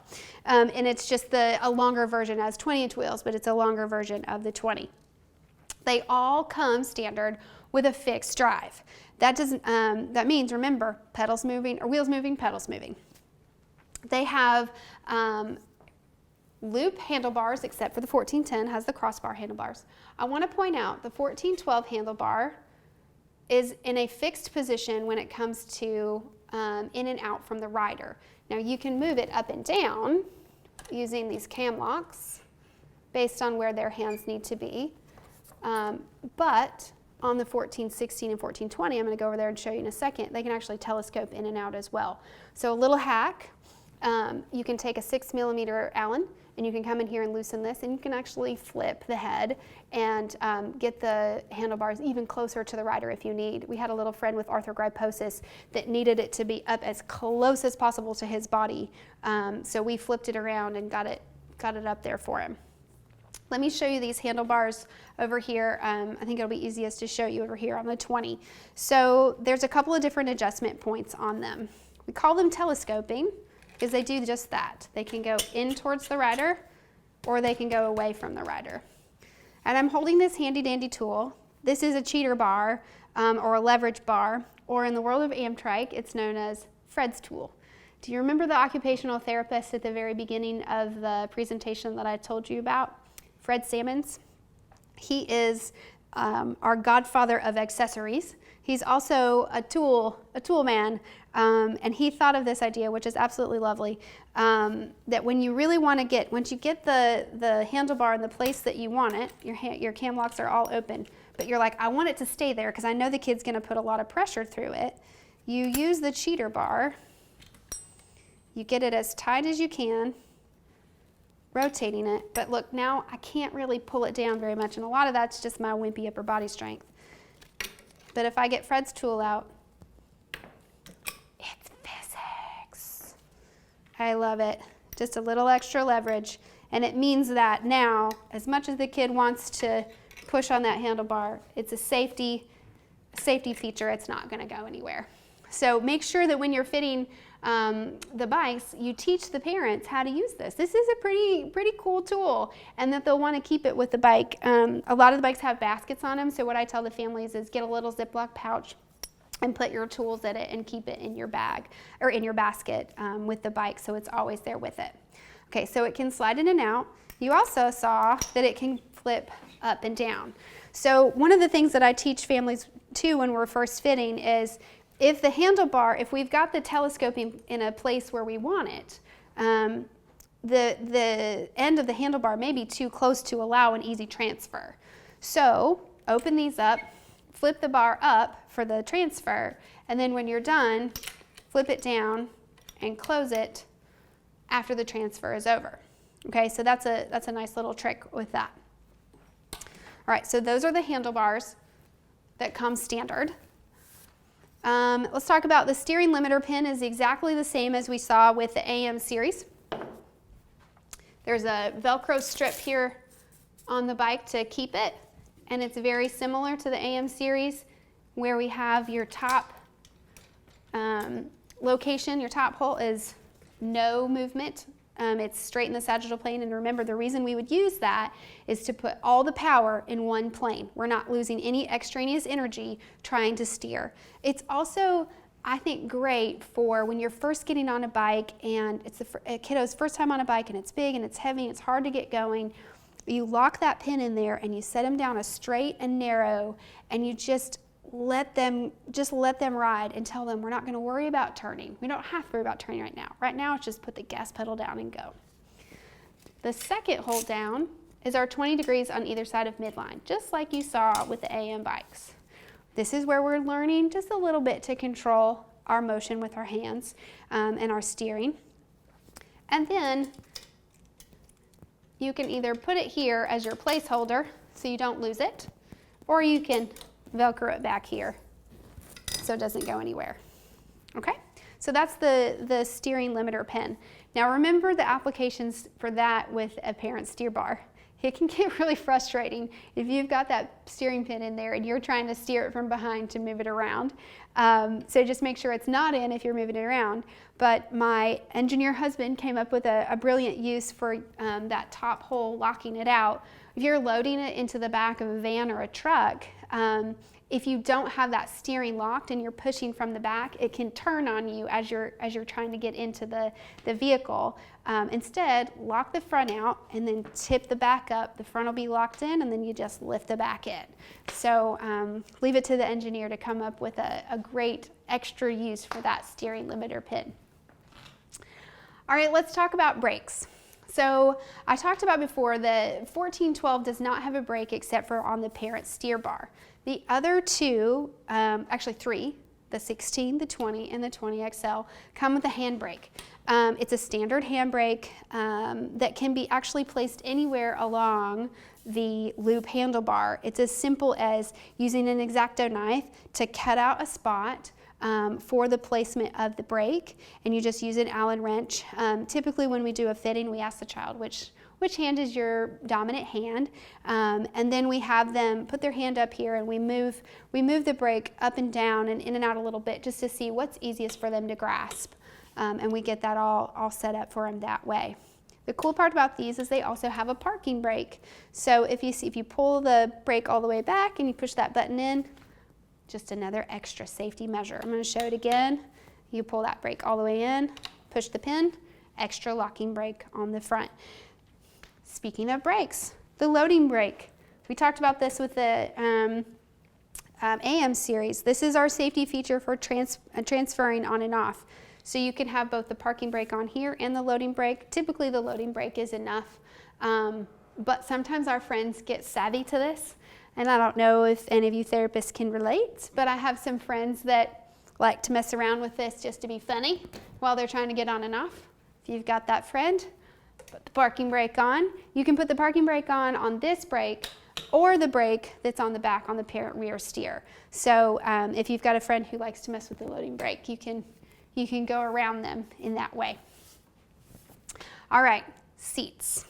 And it's just a longer version, as 20-inch wheels, but it's a longer version of the 20. They all come standard with a fixed drive. That means, remember, pedals moving, or wheels moving, pedals moving. They have loop handlebars, except for the 1410 has the crossbar handlebars. I want to point out the 1412 handlebar is in a fixed position when it comes to in and out from the rider. Now you can move it up and down using these cam locks based on where their hands need to be. But on the 1416 and 1420, I'm going to go over there and show you in a second, they can actually telescope in and out as well. So a little hack, you can take a 6mm Allen, and you can come in here and loosen this, and you can actually flip the head and get the handlebars even closer to the rider if you need. We had a little friend with arthrogryposis that needed it to be up as close as possible to his body, so we flipped it around and got it up there for him. Let me show you these handlebars over here. I think it'll be easiest to show you over here on the 20. So there's a couple of different adjustment points on them. We call them telescoping, because they do just that. They can go in towards the rider, or they can go away from the rider. And I'm holding this handy dandy tool. This is a cheater bar, or a leverage bar, or in the world of Amtryke, it's known as Fred's tool. Do you remember the occupational therapist at the very beginning of the presentation that I told you about? Fred Sammons. He is our godfather of accessories. He's also a tool man, and he thought of this idea, which is absolutely lovely, that when you really want to once you get the handlebar in the place that you want it, your cam locks are all open, but you're like, I want it to stay there because I know the kid's going to put a lot of pressure through it. You use the cheater bar, you get it as tight as you can, rotating it, but look, now I can't really pull it down very much, and a lot of that's just my wimpy upper body strength. But if I get Fred's tool out, it's physics. I love it. Just a little extra leverage, and it means that now, as much as the kid wants to push on that handlebar, it's a safety feature. It's not going to go anywhere. So make sure that when you're fitting the bikes, you teach the parents how to use this. This is a pretty cool tool, and that they'll want to keep it with the bike. A lot of the bikes have baskets on them, so what I tell the families is get a little Ziploc pouch and put your tools in it and keep it in your bag or in your basket with the bike, so it's always there with it. Okay, so it can slide in and out. You also saw that it can flip up and down. So one of the things that I teach families too when we're first fitting is if the handlebar, if we've got the telescoping in a place where we want it, the end of the handlebar may be too close to allow an easy transfer. So open these up, flip the bar up for the transfer, and then when you're done, flip it down and close it after the transfer is over. Okay, so that's a nice little trick with that. All right, so those are the handlebars that come standard. Let's talk about the steering limiter pin is exactly the same as we saw with the AM series. There's a Velcro strip here on the bike to keep it, and it's very similar to the AM series where we have your top location, your top hole is no movement. It's straight in the sagittal plane, and remember the reason we would use that is to put all the power in one plane. We're not losing any extraneous energy trying to steer. It's also, I think, great for when you're first getting on a bike and it's a kiddo's first time on a bike and it's big and it's heavy and it's hard to get going. You lock that pin in there and you set them down a straight and narrow, and you just let them ride and tell them we're not going to worry about turning. We don't have to worry about turning right now. Right now it's just put the gas pedal down and go. The second hold down is our 20 degrees on either side of midline, just like you saw with the AM bikes. This is where we're learning just a little bit to control our motion with our hands and our steering. And then you can either put it here as your placeholder so you don't lose it, or you can Velcro it back here so it doesn't go anywhere. Okay, so that's the steering limiter pin. Now remember the applications for that with a parent steer bar. It can get really frustrating if you've got that steering pin in there and you're trying to steer it from behind to move it around. So just make sure it's not in if you're moving it around. But my engineer husband came up with a brilliant use for that top hole, locking it out. If you're loading it into the back of a van or a truck, if you don't have that steering locked and you're pushing from the back, it can turn on you as you're trying to get into the vehicle. Instead, lock the front out and then tip the back up. The front will be locked in, and then you just lift the back in. So leave it to the engineer to come up with a great extra use for that steering limiter pin. All right, let's talk about brakes. So I talked about before the 1412 does not have a brake except for on the parent steer bar. The other two, actually three, the 16, the 20, and the 20XL come with a handbrake. It's a standard handbrake that can be actually placed anywhere along the loop handlebar. It's as simple as using an X-Acto knife to cut out a spot for the placement of the brake, and you just use an Allen wrench. Typically when we do a fitting, we ask the child which hand is your dominant hand, and then we have them put their hand up here, and we move the brake up and down and in and out a little bit just to see what's easiest for them to grasp, and we get that all set up for them that way. The cool part about these is they also have a parking brake. So if you pull the brake all the way back and you push that button in, just another extra safety measure. I'm going to show it again. You pull that brake all the way in, push the pin, extra locking brake on the front. Speaking of brakes, the loading brake. We talked about this with the AM series. This is our safety feature for transferring on and off. So you can have both the parking brake on here and the loading brake. Typically the loading brake is enough, but sometimes our friends get savvy to this. And I don't know if any of you therapists can relate, but I have some friends that like to mess around with this just to be funny while they're trying to get on and off. If you've got that friend, put the parking brake on. You can put the parking brake on this brake or the brake that's on the back on the parent rear steer. So if you've got a friend who likes to mess with the loading brake, you can go around them in that way. All right, seats.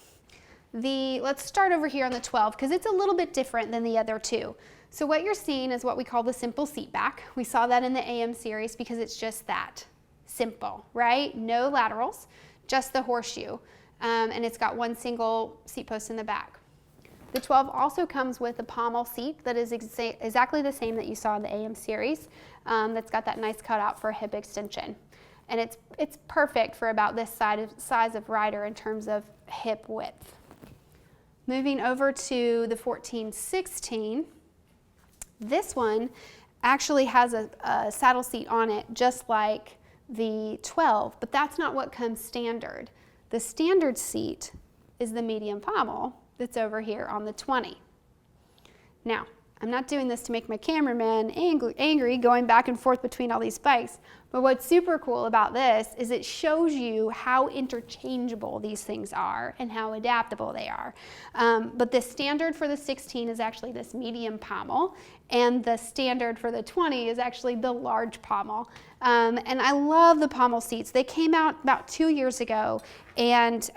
Let's start over here on the 12 because it's a little bit different than the other two. So what you're seeing is what we call the simple seat back. We saw that in the AM series because it's just that simple, right? No laterals, just the horseshoe, and it's got one single seat post in the back. The 12 also comes with a pommel seat that is exactly the same that you saw in the AM series. That's got that nice cutout for hip extension, and it's perfect for about this size of rider in terms of hip width. Moving over to the 1416, this one actually has a saddle seat on it just like the 12, but that's not what comes standard. The standard seat is the medium pommel that's over here on the 20. Now, I'm not doing this to make my cameraman angry going back and forth between all these bikes, but what's super cool about this is it shows you how interchangeable these things are and how adaptable they are. But the standard for the 16 is actually this medium pommel, and the standard for the 20 is actually the large pommel. And I love the pommel seats. They came out about 2 years ago, and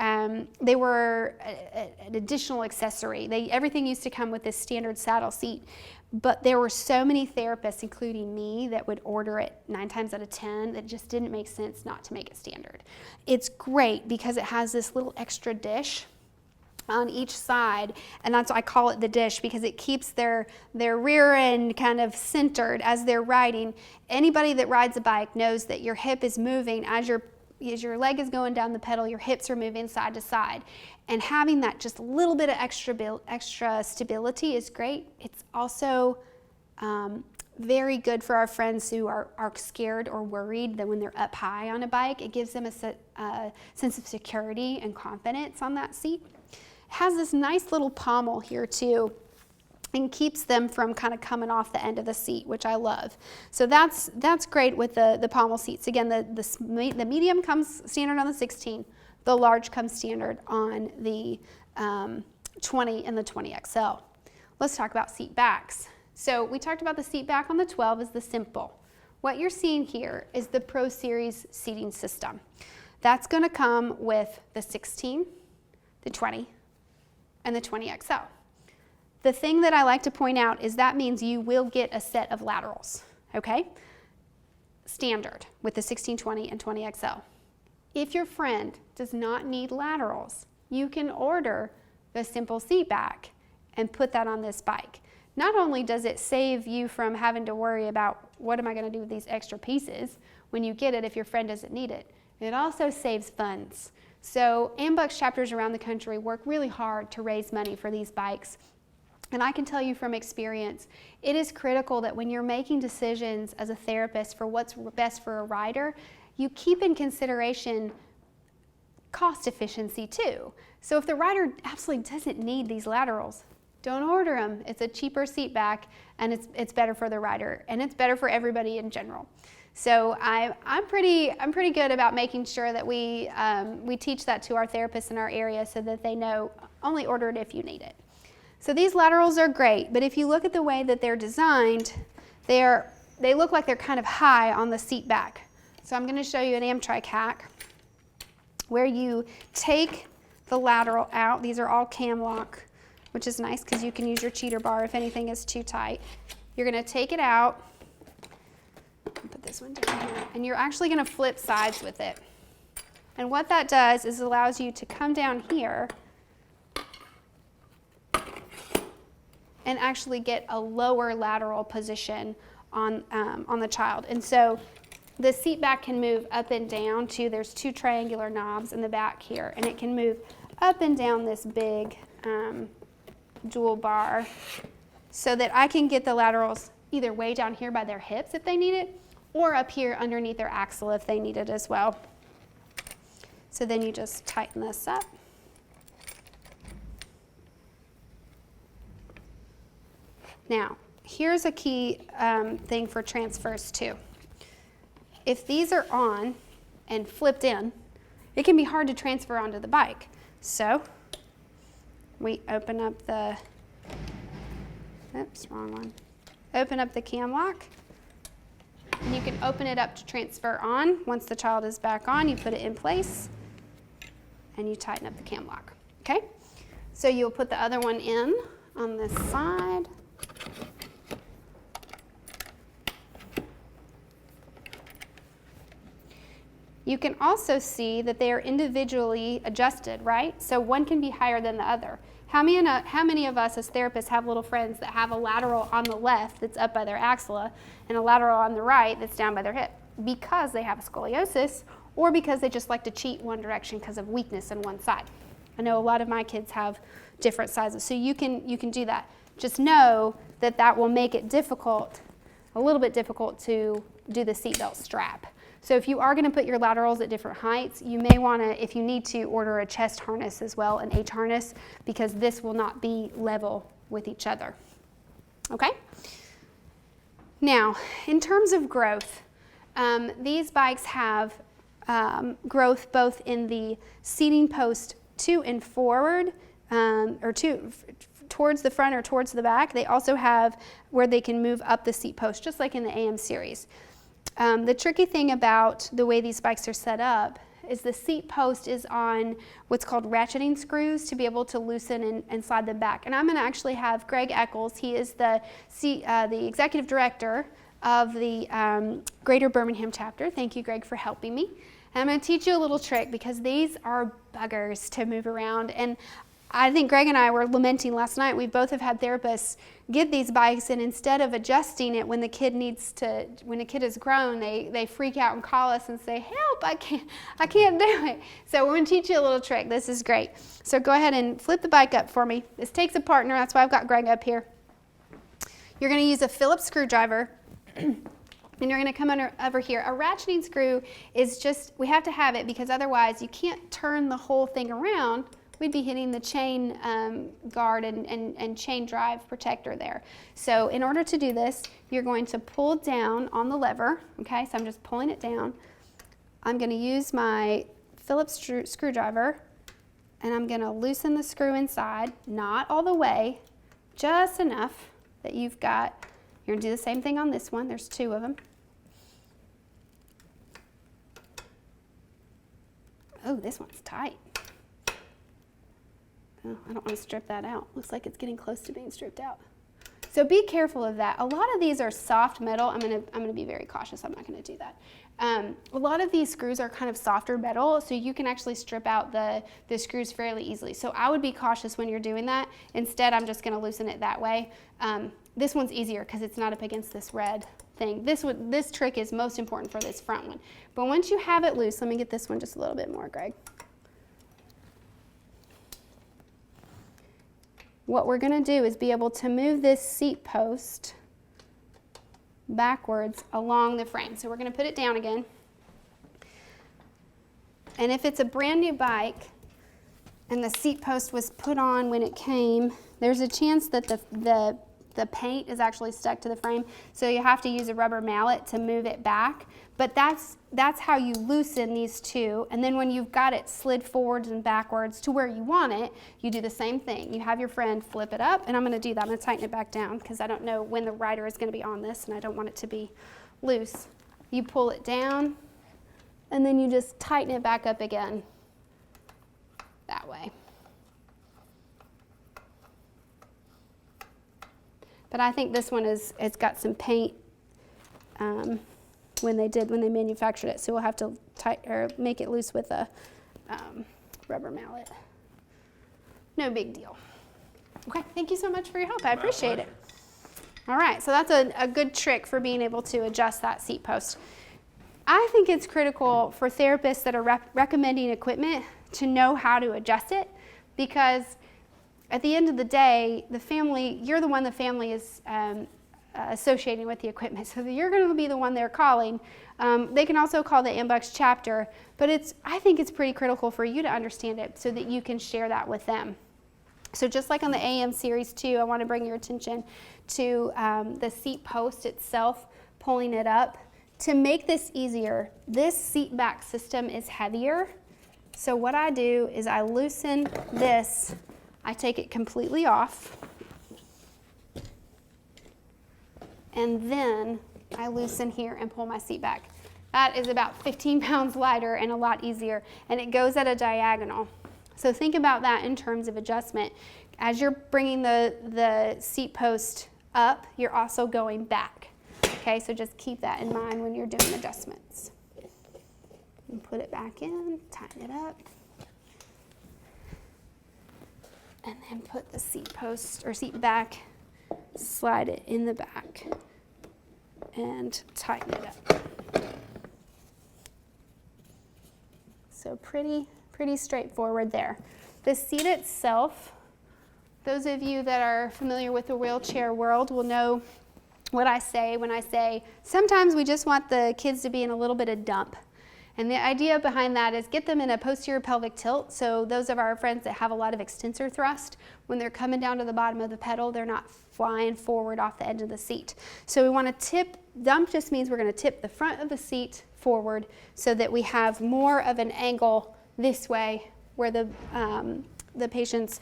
they were an additional accessory. Everything used to come with this standard saddle seat, but there were so many therapists, including me, that would order it 9 times out of 10 that it just didn't make sense not to make it standard. It's great because it has this little extra dish on each side, and that's why I call it the dish, because it keeps their rear end kind of centered as they're riding. Anybody that rides a bike knows that your hip is moving as your leg is going down the pedal, your hips are moving side to side. And having that just a little bit of extra stability is great. It's also very good for our friends who are scared or worried that when they're up high on a bike, it gives them a sense of security and confidence on that seat. It has this nice little pommel here too, and keeps them from kind of coming off the end of the seat, which I love. So that's great with the pommel seats. Again, the medium comes standard on the 16, the large comes standard on the 20 and the 20XL. Let's talk about seat backs. So we talked about the seat back on the 12 is the simple. What you're seeing here is the Pro Series seating system. That's going to come with the 16, the 20, and the 20XL. The thing that I like to point out is that means you will get a set of laterals, okay? Standard with the 16, 20, and 20XL. If your friend does not need laterals, you can order the simple seat back and put that on this bike. Not only does it save you from having to worry about what am I going to do with these extra pieces when you get it if your friend doesn't need it, it also saves funds. So AMBUCS chapters around the country work really hard to raise money for these bikes. And I can tell you from experience, it is critical that when you're making decisions as a therapist for what's best for a rider, you keep in consideration cost efficiency too. So if the rider absolutely doesn't need these laterals, don't order them. It's a cheaper seat back, and it's better for the rider, and it's better for everybody in general. So I'm pretty good about making sure that we teach that to our therapists in our area so that they know only order it if you need it. So these laterals are great, but if you look at the way that they're designed, they look like they're kind of high on the seat back. So I'm going to show you an Amtryke hack where you take the lateral out. These are all cam lock, which is nice because you can use your cheater bar if anything is too tight. You're going to take it out. Put this one down here, and you're actually going to flip sides with it. And what that does is allows you to come down here and actually get a lower lateral position on the child. And so the seat back can move up and down too. There's 2 triangular knobs in the back here, and it can move up and down this big dual bar so that I can get the laterals either way down here by their hips if they need it, or up here underneath their axle if they need it as well. So then you just tighten this up. Now, here's a key thing for transfers too. If these are on and flipped in, it can be hard to transfer onto the bike. So we open up the, oops, wrong one. Open up the cam lock, and you can open it up to transfer on. Once the child is back on, you put it in place, and you tighten up the cam lock, okay? So you'll put the other one in on this side. You can also see that they are individually adjusted, right? So one can be higher than the other. How many of us as therapists have little friends that have a lateral on the left that's up by their axilla and a lateral on the right that's down by their hip? Because they have a scoliosis, or because they just like to cheat one direction because of weakness in one side. I know a lot of my kids have different sizes, so you can do that. Just know that that will make it difficult, a little bit difficult to do the seatbelt strap. So if you are going to put your laterals at different heights, you may want to, if you need to, order a chest harness as well, an H harness, because this will not be level with each other. Okay? Now, in terms of growth, these bikes have growth both in the seating post to and forward, towards the front or towards the back, they also have where they can move up the seat post, just like in the AM series. The tricky thing about the way these bikes are set up is the seat post is on what's called ratcheting screws to be able to loosen and slide them back. And I'm going to actually have Greg Eccles, he is the executive director of the Greater Birmingham chapter. Thank you, Greg, for helping me. And I'm going to teach you a little trick because these are buggers to move around. And I think Greg and I were lamenting last night. We both have had therapists get these bikes, and instead of adjusting it when the kid when the kid is grown, they freak out and call us and say, "Help! I can't do it." So we're going to teach you a little trick. This is great. So go ahead and flip the bike up for me. This takes a partner. That's why I've got Greg up here. You're going to use a Phillips screwdriver. And you're going to come over here. A ratcheting screw is just, we have to have it because otherwise you can't turn the whole thing around. We'd be hitting the chain guard and chain drive protector there. So in order to do this, you're going to pull down on the lever. Okay, so I'm just pulling it down. I'm going to use my Phillips screwdriver, and I'm going to loosen the screw inside, not all the way, just enough that you've got. You're going to do the same thing on this one. There's two of them. Oh, this one's tight. Oh, I don't want to strip that out. Looks like it's getting close to being stripped out. So be careful of that. A lot of these are soft metal. I'm gonna be very cautious. I'm not going to do that. A lot of these screws are kind of softer metal, so you can actually strip out the screws fairly easily. So I would be cautious when you're doing that. Instead, I'm just going to loosen it that way. This one's easier because it's not up against this red thing. This trick is most important for this front one. But once you have it loose, let me get this one just a little bit more, Greg. What we're going to do is be able to move this seat post backwards along the frame. So we're going to put it down again. And if it's a brand new bike and the seat post was put on when it came, there's a chance that the paint is actually stuck to the frame. So you have to use a rubber mallet to move it back. But that's how you loosen these two. And then when you've got it slid forwards and backwards to where you want it, you do the same thing. You have your friend flip it up, and I'm going to do that. I'm going to tighten it back down because I don't know when the rider is going to be on this, and I don't want it to be loose. You pull it down, and then you just tighten it back up again that way. But I think this one it's got some paint when they manufactured it, so we'll have to make it loose with a rubber mallet. No big deal. Okay, thank you so much for your help. I appreciate it. All right, so that's a good trick for being able to adjust that seat post. I think it's critical for therapists that are recommending equipment to know how to adjust it, because at the end of the day, you're the one the family is associating with the equipment. So you're going to be the one they're calling. They can also call the AMBUCS chapter, but I think it's pretty critical for you to understand it so that you can share that with them. So just like on the AM series 2, I want to bring your attention to the seat post itself, pulling it up. To make this easier, this seat back system is heavier. So what I do is I loosen this. I take it completely off, and then I loosen here and pull my seat back. That is about 15 pounds lighter and a lot easier, and it goes at a diagonal. So think about that in terms of adjustment. As you're bringing the seat post up, you're also going back. Okay, so just keep that in mind when you're doing adjustments. And put it back in, tighten it up. And then put the seat post or seat back, slide it in the back, and tighten it up. So pretty straightforward there. The seat itself, those of you that are familiar with the wheelchair world will know what I say when I say sometimes we just want the kids to be in a little bit of dump. And the idea behind that is get them in a posterior pelvic tilt. So those of our friends that have a lot of extensor thrust, when they're coming down to the bottom of the pedal, they're not flying forward off the edge of the seat. So we want to dump just means we're going to tip the front of the seat forward so that we have more of an angle this way where the patient's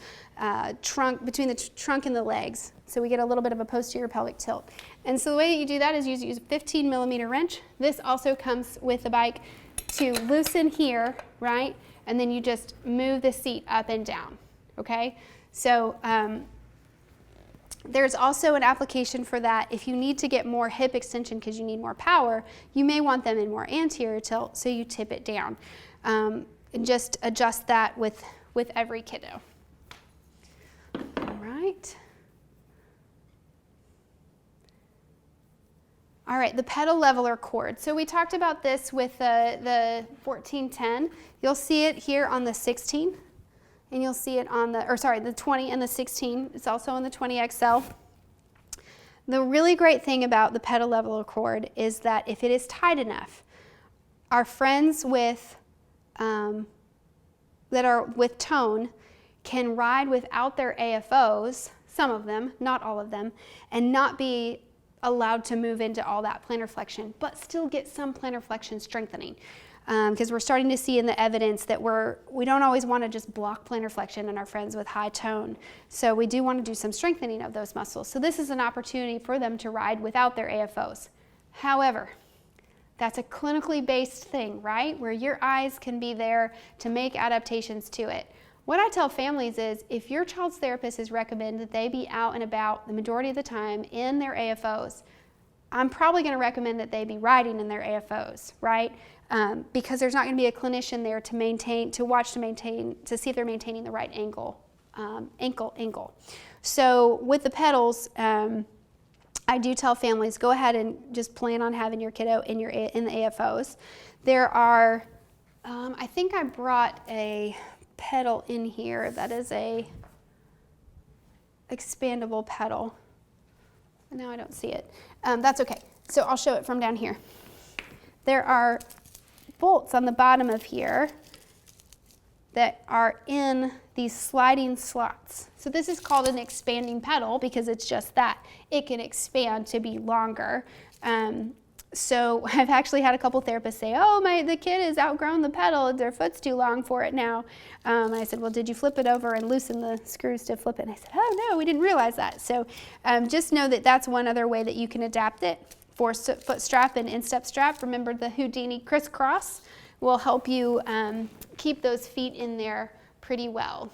trunk, between the trunk and the legs. So we get a little bit of a posterior pelvic tilt. And so the way that you do that is you use a 15 millimeter wrench. This also comes with the bike to loosen here, right? And then you just move the seat up and down, okay? So there's also an application for that. If you need to get more hip extension because you need more power, you may want them in more anterior tilt, so you tip it down. And just adjust that with every kiddo. All right. All right, the pedal leveler cord. So we talked about this with the 1410. You'll see it here on the 16, and you'll see it on the 20 and the 16. It's also on the 20XL. The really great thing about the pedal leveler cord is that if it is tight enough, our friends with that are with tone can ride without their AFOs, some of them, not all of them, and not be allowed to move into all that plantar flexion, but still get some plantar flexion strengthening. Because we're starting to see in the evidence that we don't always want to just block plantar flexion in our friends with high tone. So we do want to do some strengthening of those muscles. So this is an opportunity for them to ride without their AFOs. However, that's a clinically based thing, right? Where your eyes can be there to make adaptations to it. What I tell families is if your child's therapist has recommended that they be out and about the majority of the time in their AFOs, I'm probably going to recommend that they be riding in their AFOs, right? Because there's not going to be a clinician there to see if they're maintaining the right ankle angle. So with the pedals, I do tell families, go ahead and just plan on having your kiddo in the AFOs. There are, I think I brought a pedal in here that is a expandable pedal. Now I don't see it. That's okay. So I'll show it from down here. There are bolts on the bottom of here that are in these sliding slots. So this is called an expanding pedal because it's just that. It can expand to be longer. So I've actually had a couple therapists say, oh, the kid has outgrown the pedal, their foot's too long for it now. And I said, well, did you flip it over and loosen the screws to flip it? And I said, oh no, we didn't realize that. So just know that that's one other way that you can adapt it. For foot strap and instep strap, remember the Houdini crisscross will help you keep those feet in there pretty well.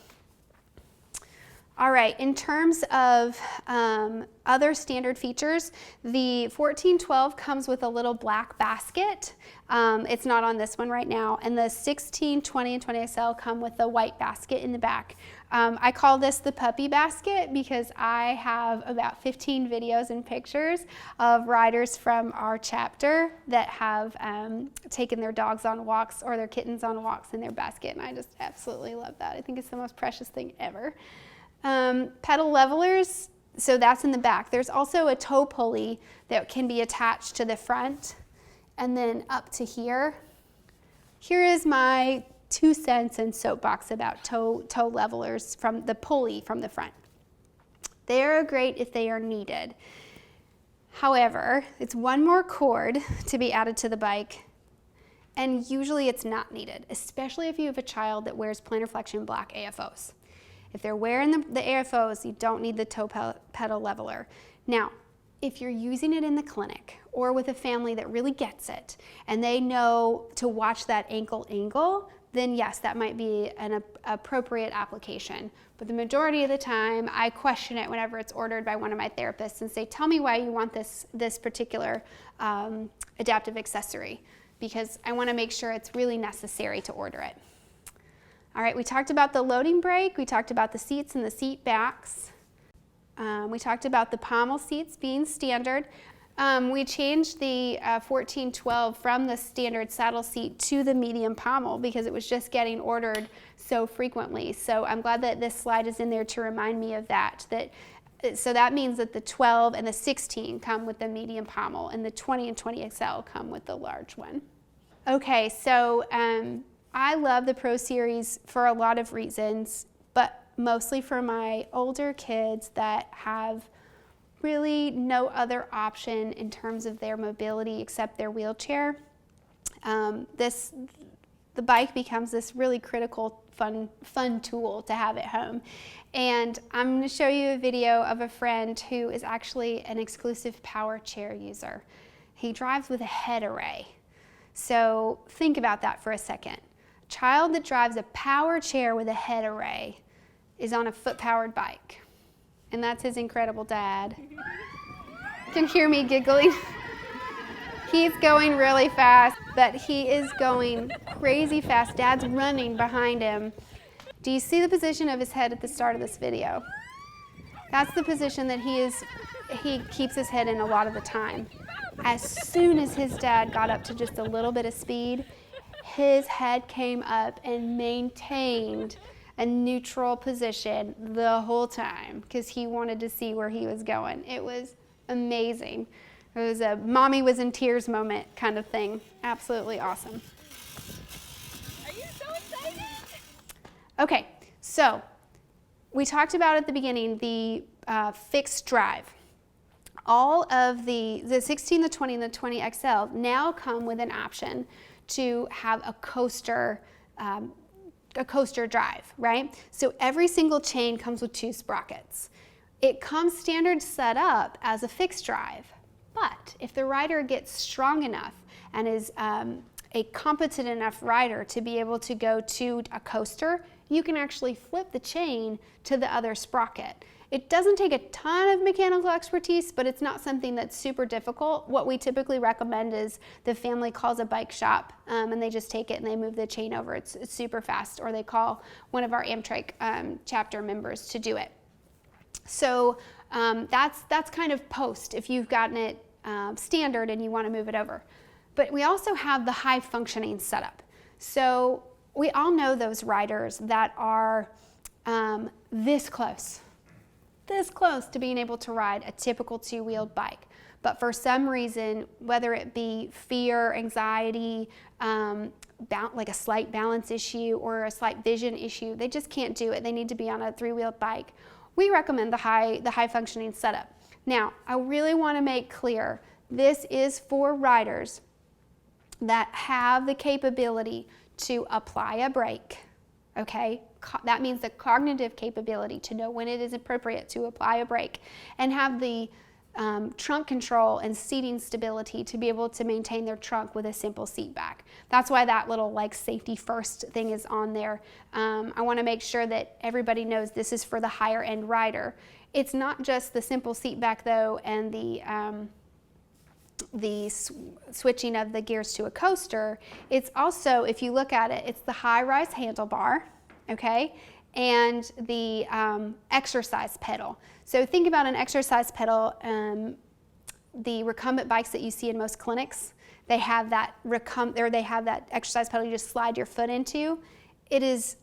All right, in terms of other standard features, the 1412 comes with a little black basket. It's not on this one right now. And the 16, 20, and 20XL come with a white basket in the back. I call this the puppy basket because I have about 15 videos and pictures of riders from our chapter that have taken their dogs on walks or their kittens on walks in their basket. And I just absolutely love that. I think it's the most precious thing ever. Pedal levelers, so that's in the back. There's also a toe pulley that can be attached to the front and then up to here. Here is my 2 cents and soapbox about toe levelers from the pulley from the front. They are great if they are needed. However, it's one more cord to be added to the bike, and usually it's not needed, especially if you have a child that wears plantar flexion black AFOs. If they're wearing the AFOs, you don't need the toe pedal leveler. Now, if you're using it in the clinic or with a family that really gets it and they know to watch that ankle angle, then yes, that might be an appropriate application. But the majority of the time, I question it whenever it's ordered by one of my therapists and say, tell me why you want this particular adaptive accessory, because I want to make sure it's really necessary to order it. All right, we talked about the loading brake, we talked about the seats and the seat backs. We talked about the pommel seats being standard. We changed the 1412 from the standard saddle seat to the medium pommel because it was just getting ordered so frequently. So I'm glad that this slide is in there to remind me of that. So that means that the 12 and the 16 come with the medium pommel and the 20 and 20XL come with the large one. Okay, so I love the Pro Series for a lot of reasons, but mostly for my older kids that have really no other option in terms of their mobility except their wheelchair. The bike becomes this really critical fun tool to have at home. And I'm going to show you a video of a friend who is actually an exclusive power chair user. He drives with a head array. So think about that for a second. A child that drives a power chair with a head array is on a foot-powered bike. And that's his incredible dad. You can hear me giggling. He's going really fast, but he is going crazy fast. Dad's running behind him. Do you see the position of his head at the start of this video? That's the position that he keeps his head in a lot of the time. As soon as his dad got up to just a little bit of speed, his head came up and maintained a neutral position the whole time because he wanted to see where he was going. It was amazing. It was a mommy was in tears moment kind of thing. Absolutely awesome. Are you so excited? Okay, so we talked about at the beginning the fixed drive. All of the 16, the 20, and the 20 XL now come with an option to have a coaster drive, right? So every single chain comes with 2 sprockets. It comes standard set up as a fixed drive, but if the rider gets strong enough and is a competent enough rider to be able to go to a coaster, you can actually flip the chain to the other sprocket. It doesn't take a ton of mechanical expertise, but it's not something that's super difficult. What we typically recommend is the family calls a bike shop and they just take it and they move the chain over. It's super fast, or they call one of our Amtryke chapter members to do it. So that's kind of post if you've gotten it standard and you want to move it over. But we also have the high functioning setup. So we all know those riders that are this close to being able to ride a typical 2-wheeled bike. But for some reason, whether it be fear, anxiety, like a slight balance issue or a slight vision issue, they just can't do it. They need to be on a 3-wheeled bike. We recommend the high functioning setup. Now, I really want to make clear, this is for riders that have the capability to apply a brake, okay? That means the cognitive capability to know when it is appropriate to apply a brake and have the trunk control and seating stability to be able to maintain their trunk with a simple seat back. That's why that little like safety first thing is on there. I want to make sure that everybody knows this is for the higher end rider. It's not just the simple seat back though and the switching of the gears to a coaster. It's also, if you look at it, it's the high-rise handlebar, okay, and the exercise pedal. So think about an exercise pedal. The recumbent bikes that you see in most clinics, they have that exercise pedal you just slide your foot into. It is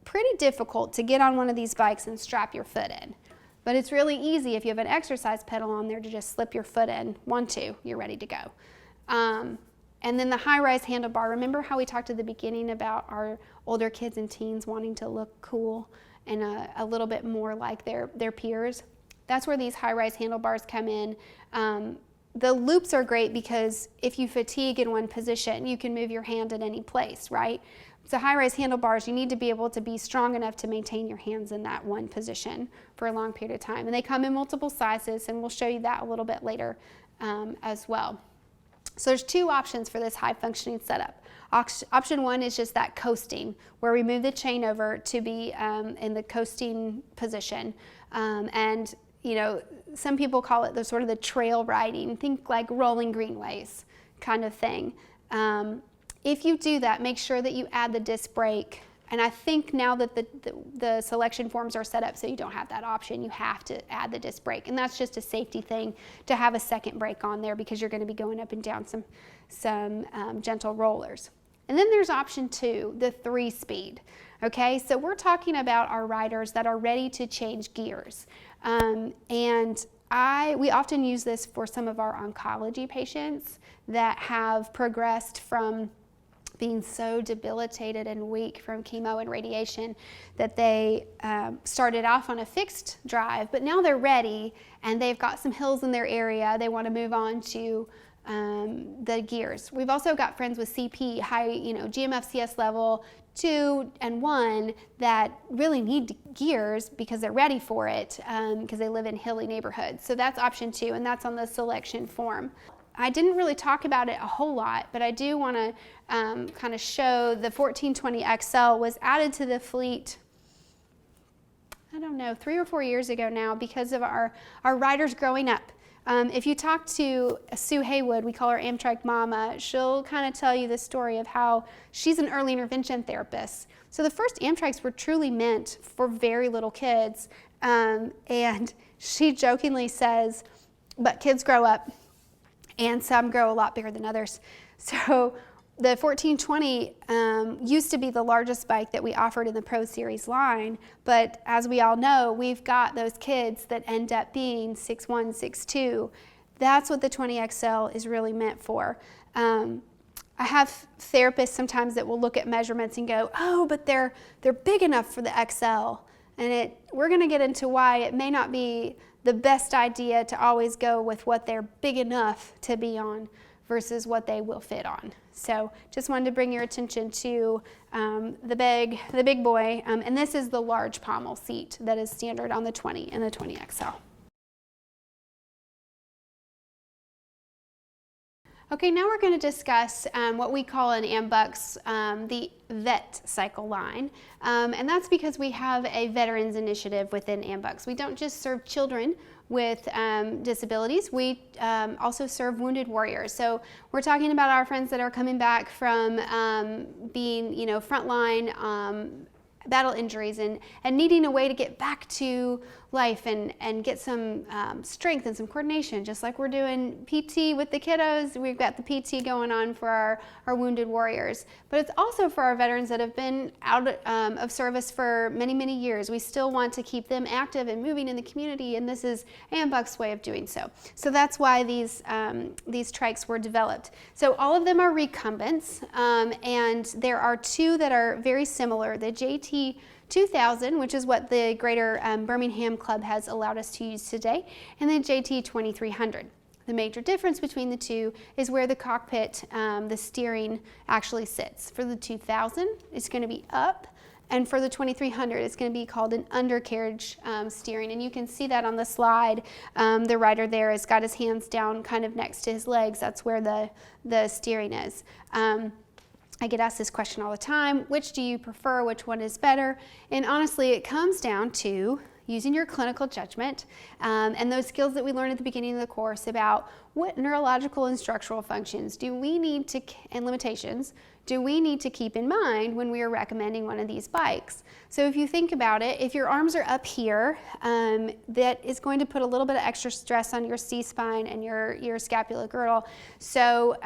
pretty difficult to get on one of these bikes and strap your foot in. But it's really easy if you have an exercise pedal on there to just slip your foot in. 1, 2, you're ready to go. And then the high-rise handlebar. Remember how we talked at the beginning about our older kids and teens wanting to look cool and a little bit more like their peers? That's where these high-rise handlebars come in. The loops are great because if you fatigue in one position, you can move your hand at any place, right? So high-rise handlebars, you need to be able to be strong enough to maintain your hands in that one position for a long period of time. And they come in multiple sizes, and we'll show you that a little bit later as well. So there's 2 options for this high-functioning setup. Option 1 is just that coasting, where we move the chain over to be in the coasting position. And you know, some people call it the sort of the trail riding. Think like rolling greenways kind of thing. If you do that, make sure that you add the disc brake. And I think now that the selection forms are set up so you don't have that option, you have to add the disc brake. And that's just a safety thing to have a second brake on there because you're going to be going up and down some gentle rollers. And then there's option 2, the 3-speed. Okay, so we're talking about our riders that are ready to change gears. We often use this for some of our oncology patients that have progressed from being so debilitated and weak from chemo and radiation that they started off on a fixed drive, but now they're ready and they've got some hills in their area. They want to move on to the gears. We've also got friends with CP, high, GMFCS level 2 and 1 that really need gears because they're ready for it because they live in hilly neighborhoods. So that's option 2, and that's on the selection form. I didn't really talk about it a whole lot, but I do want to kind of show the 1420 XL was added to the fleet, I don't know, 3 or 4 years ago now because of our riders growing up. If you talk to Sue Haywood, we call her Amtryke Mama, she'll kind of tell you the story of how she's an early intervention therapist. So the first Amtrykes were truly meant for very little kids. And she jokingly says, but kids grow up and some grow a lot bigger than others. So the 1420 used to be the largest bike that we offered in the Pro Series line, but as we all know, we've got those kids that end up being 6'1", 6'2". That's what the 20XL is really meant for. I have therapists sometimes that will look at measurements and go, oh, but they're big enough for the XL. And we're gonna get into why it may not be the best idea to always go with what they're big enough to be on versus what they will fit on. So just wanted to bring your attention to the big boy, and this is the large pommel seat that is standard on the 20 and the 20XL. Okay, now we're going to discuss what we call in AMBUCS the vet cycle line, and that's because we have a veterans initiative within AMBUCS. We don't just serve children with disabilities, we also serve wounded warriors. So we're talking about our friends that are coming back from being, frontline battle injuries and needing a way to get back to life and get some strength and some coordination, just like we're doing PT with the kiddos. We've got the PT going on for our wounded warriors, but it's also for our veterans that have been out of service for many, many years. We still want to keep them active and moving in the community, and this is AMBUCS' way of doing so. So that's why these trikes were developed. So all of them are recumbents, and there are 2 that are very similar. The JT 2000, which is what the Greater Birmingham Club has allowed us to use today, and then JT 2300. The major difference between the 2 is where the cockpit, the steering actually sits. For the 2000, it's going to be up, and for the 2300, it's going to be called an undercarriage steering, and you can see that on the slide. The rider there has got his hands down kind of next to his legs. That's where the steering is. I get asked this question all the time, which do you prefer, which one is better? And honestly, it comes down to using your clinical judgment and those skills that we learned at the beginning of the course about what neurological and structural functions do we need to, and limitations, do we need to keep in mind when we are recommending one of these bikes. So if you think about it, if your arms are up here, that is going to put a little bit of extra stress on your C-spine and your scapula girdle. So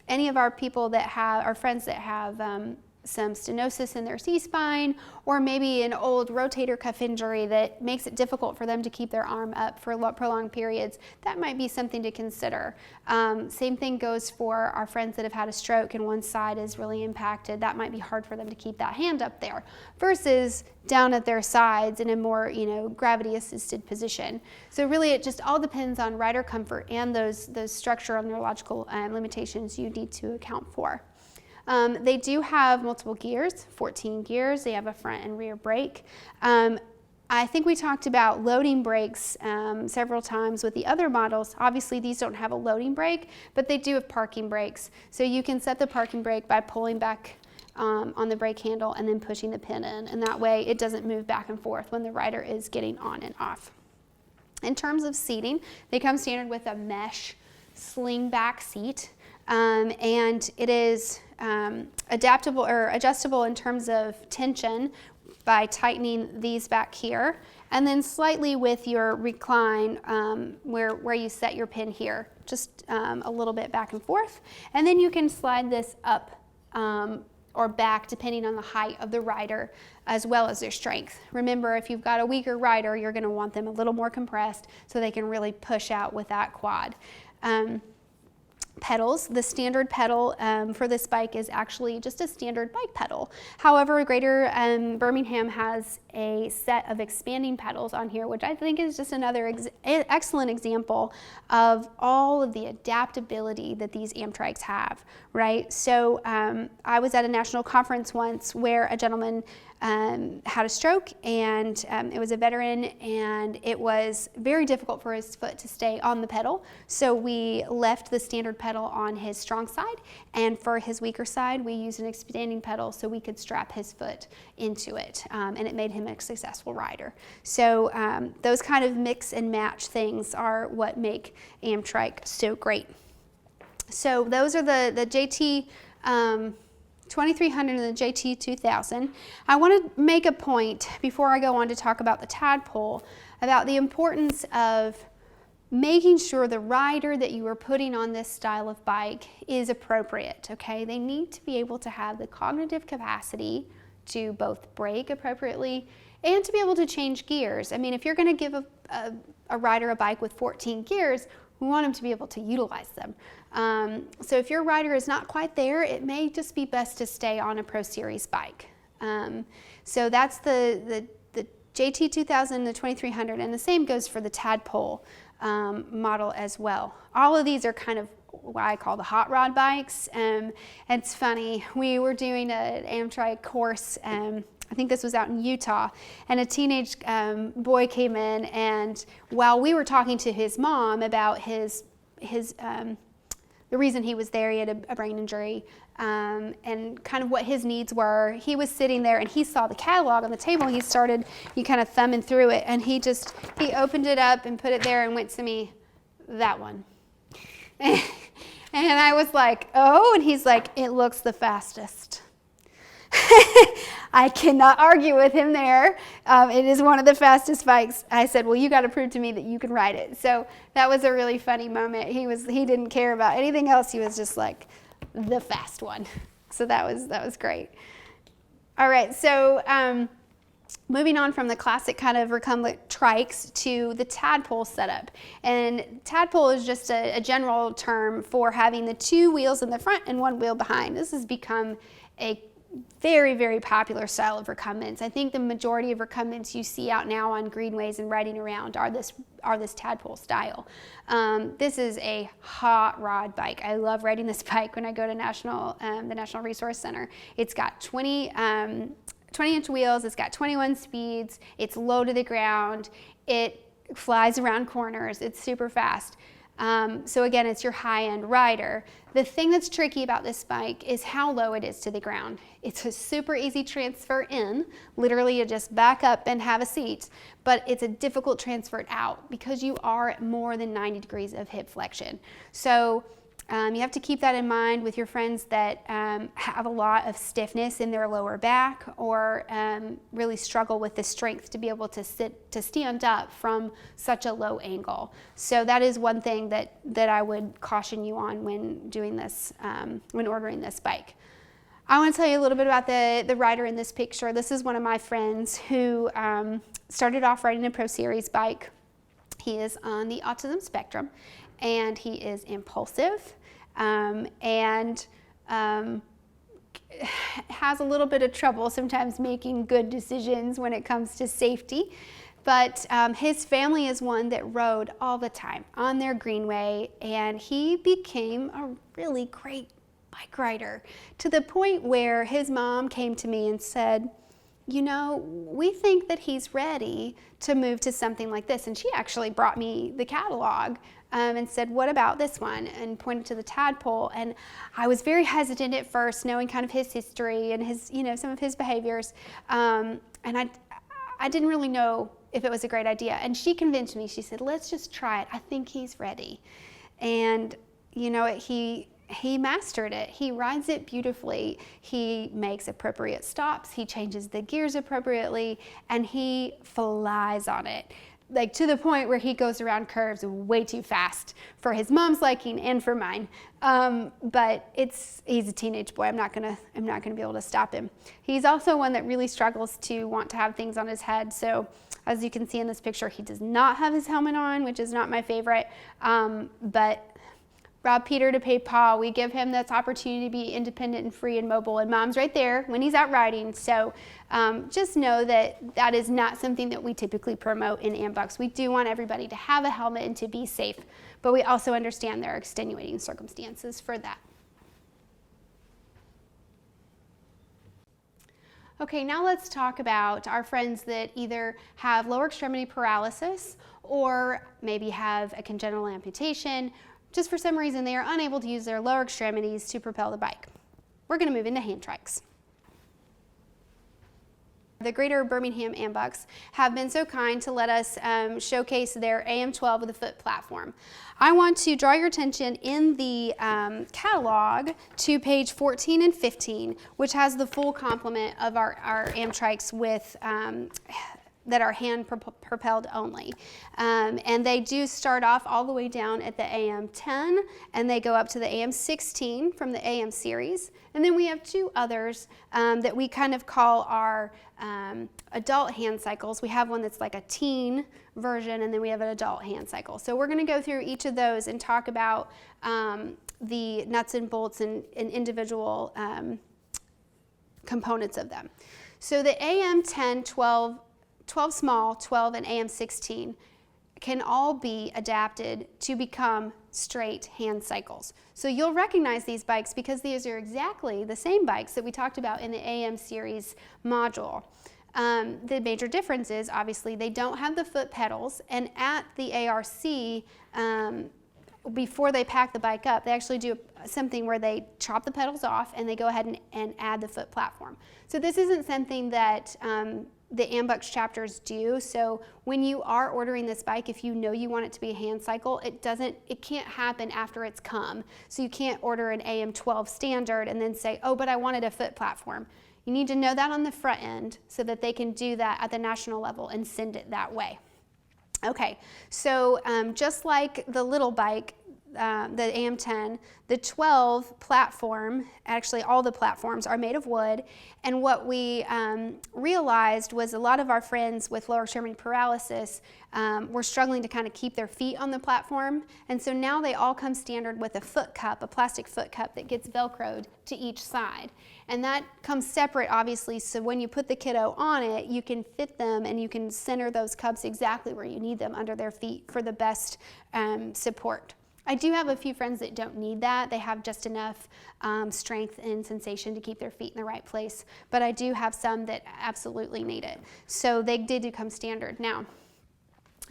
any of our people that have, our friends that have some stenosis in their C-spine, or maybe an old rotator cuff injury that makes it difficult for them to keep their arm up for prolonged periods, that might be something to consider. Same thing goes for our friends that have had a stroke and one side is really impacted. That might be hard for them to keep that hand up there versus down at their sides in a more, gravity-assisted position. So really, it just all depends on rider comfort and those structural and neurological limitations you need to account for. They do have multiple gears, 14 gears. They have a front and rear brake. I think we talked about loading brakes several times with the other models. Obviously, these don't have a loading brake, but they do have parking brakes. So you can set the parking brake by pulling back on the brake handle and then pushing the pin in, and that way it doesn't move back and forth when the rider is getting on and off. In terms of seating, they come standard with a mesh sling back seat, and it is adaptable or adjustable in terms of tension by tightening these back here, and then slightly with your recline where you set your pin here, just a little bit back and forth, and then you can slide this up or back depending on the height of the rider as well as their strength. Remember, if you've got a weaker rider, you're going to want them a little more compressed so they can really push out with that quad. pedals. The standard pedal for this bike is actually just a standard bike pedal. However, Greater Birmingham has a set of expanding pedals on here, which I think is just another excellent example of all of the adaptability that these Amtrikes have, right? So I was at a national conference once where a gentleman had a stroke, and it was a veteran, and it was very difficult for his foot to stay on the pedal. So we left the standard pedal on his strong side, and for his weaker side, we used an expanding pedal so we could strap his foot into it, and it made him a successful rider. So those kind of mix and match things are what make Amtryke so great. So those are the JT 2300 and the JT 2000. I want to make a point before I go on to talk about the tadpole about the importance of making sure the rider that you are putting on this style of bike is appropriate, okay? They need to be able to have the cognitive capacity to both brake appropriately and to be able to change gears. I mean, if you're going to give a rider a bike with 14 gears, we want them to be able to utilize them. So if your rider is not quite there, it may just be best to stay on a Pro Series bike. So that's the JT 2000, the 2300, and the same goes for the tadpole model as well. All of these are kind of what I call the hot rod bikes. It's funny, we were doing an Amtryke course, I think this was out in Utah, and a teenage boy came in, and while we were talking to his mom about the reason he was there, he had a brain injury, and kind of what his needs were, he was sitting there and he saw the catalog on the table. He kind of thumbing through it, and he opened it up and put it there and went to me, that one. And I was like, oh, and he's like, it looks the fastest. I cannot argue with him there. It is one of the fastest bikes. I said, well, you got to prove to me that you can ride it. So that was a really funny moment. He didn't care about anything else. He was just like the fast one. So that was great. All right, so moving on from the classic kind of recumbent trikes to the tadpole setup. And tadpole is just a general term for having the two wheels in the front and one wheel behind. This has become a very, very popular style of recumbents. I think the majority of recumbents you see out now on greenways and riding around are this tadpole style. This is a hot rod bike. I love riding this bike when I go to the National Resource Center. It's got 20-inch wheels, it's got 21 speeds, it's low to the ground, it flies around corners, it's super fast. So again, it's your high-end rider. The thing that's tricky about this bike is how low it is to the ground. It's a super easy transfer in. Literally, you just back up and have a seat, but it's a difficult transfer out because you are at more than 90 degrees of hip flexion. So you have to keep that in mind with your friends that have a lot of stiffness in their lower back or really struggle with the strength to be able to stand up from such a low angle. So that is one thing that I would caution you on when doing this, when ordering this bike. I want to tell you a little bit about the rider in this picture. This is one of my friends who started off riding a Pro Series bike. He is on the autism spectrum, and he is impulsive and has a little bit of trouble sometimes making good decisions when it comes to safety. But his family is one that rode all the time on their greenway, and he became a really great bike rider to the point where his mom came to me and said, you know, we think that he's ready to move to something like this. And she actually brought me the catalog and said, what about this one? And pointed to the tadpole. And I was very hesitant at first, knowing kind of his history and his, some of his behaviors. And I didn't really know if it was a great idea. And she convinced me. She said, let's just try it. I think he's ready. And, he mastered it. He rides it beautifully. He makes appropriate stops. He changes the gears appropriately, and he flies on it. Like to the point where he goes around curves way too fast for his mom's liking and for mine. But he's a teenage boy. I'm not gonna be able to stop him. He's also one that really struggles to want to have things on his head. So as you can see in this picture, he does not have his helmet on, which is not my favorite. But rob Peter to pay Paul. We give him this opportunity to be independent and free and mobile, and Mom's right there when he's out riding. So just know that that is not something that we typically promote in AMBUCS. We do want everybody to have a helmet and to be safe, but we also understand there are extenuating circumstances for that. Okay, now let's talk about our friends that either have lower extremity paralysis or maybe have a congenital amputation. Just for some reason, they are unable to use their lower extremities to propel the bike. We're going to move into hand trikes. The Greater Birmingham AMBUCS have been so kind to let us showcase their AM12 with a foot platform. I want to draw your attention in the catalog to page 14 and 15, which has the full complement of our Amtrikes with that are hand propelled only. And they do start off all the way down at the AM10, and they go up to the AM16 from the AM series. And then we have two others that we kind of call our adult hand cycles. We have one that's like a teen version, and then we have an adult hand cycle. So we're going to go through each of those and talk about the nuts and bolts and individual components of them. So the AM10, 12 small, 12, and AM16 can all be adapted to become straight hand cycles. So you'll recognize these bikes because these are exactly the same bikes that we talked about in the AM series module. The major difference is obviously they don't have the foot pedals, and at the ARC, before they pack the bike up, they actually do something where they chop the pedals off and they go ahead and add the foot platform. So this isn't something that the AMBUCS chapters do. So when you are ordering this bike, if you know you want it to be a hand cycle, it can't happen after it's come. So you can't order an AM12 standard and then say, oh, but I wanted a foot platform. You need to know that on the front end so that they can do that at the national level and send it that way. Okay, so just like the little bike, the AM10, the 12 platform, actually all the platforms are made of wood, and what we realized was a lot of our friends with lower extremity paralysis were struggling to kind of keep their feet on the platform, and so now they all come standard with a foot cup, a plastic foot cup that gets Velcroed to each side. And that comes separate, obviously, so when you put the kiddo on it, you can fit them and you can center those cups exactly where you need them under their feet for the best support. I do have a few friends that don't need that. They have just enough strength and sensation to keep their feet in the right place, but I do have some that absolutely need it. So they did come standard. Now,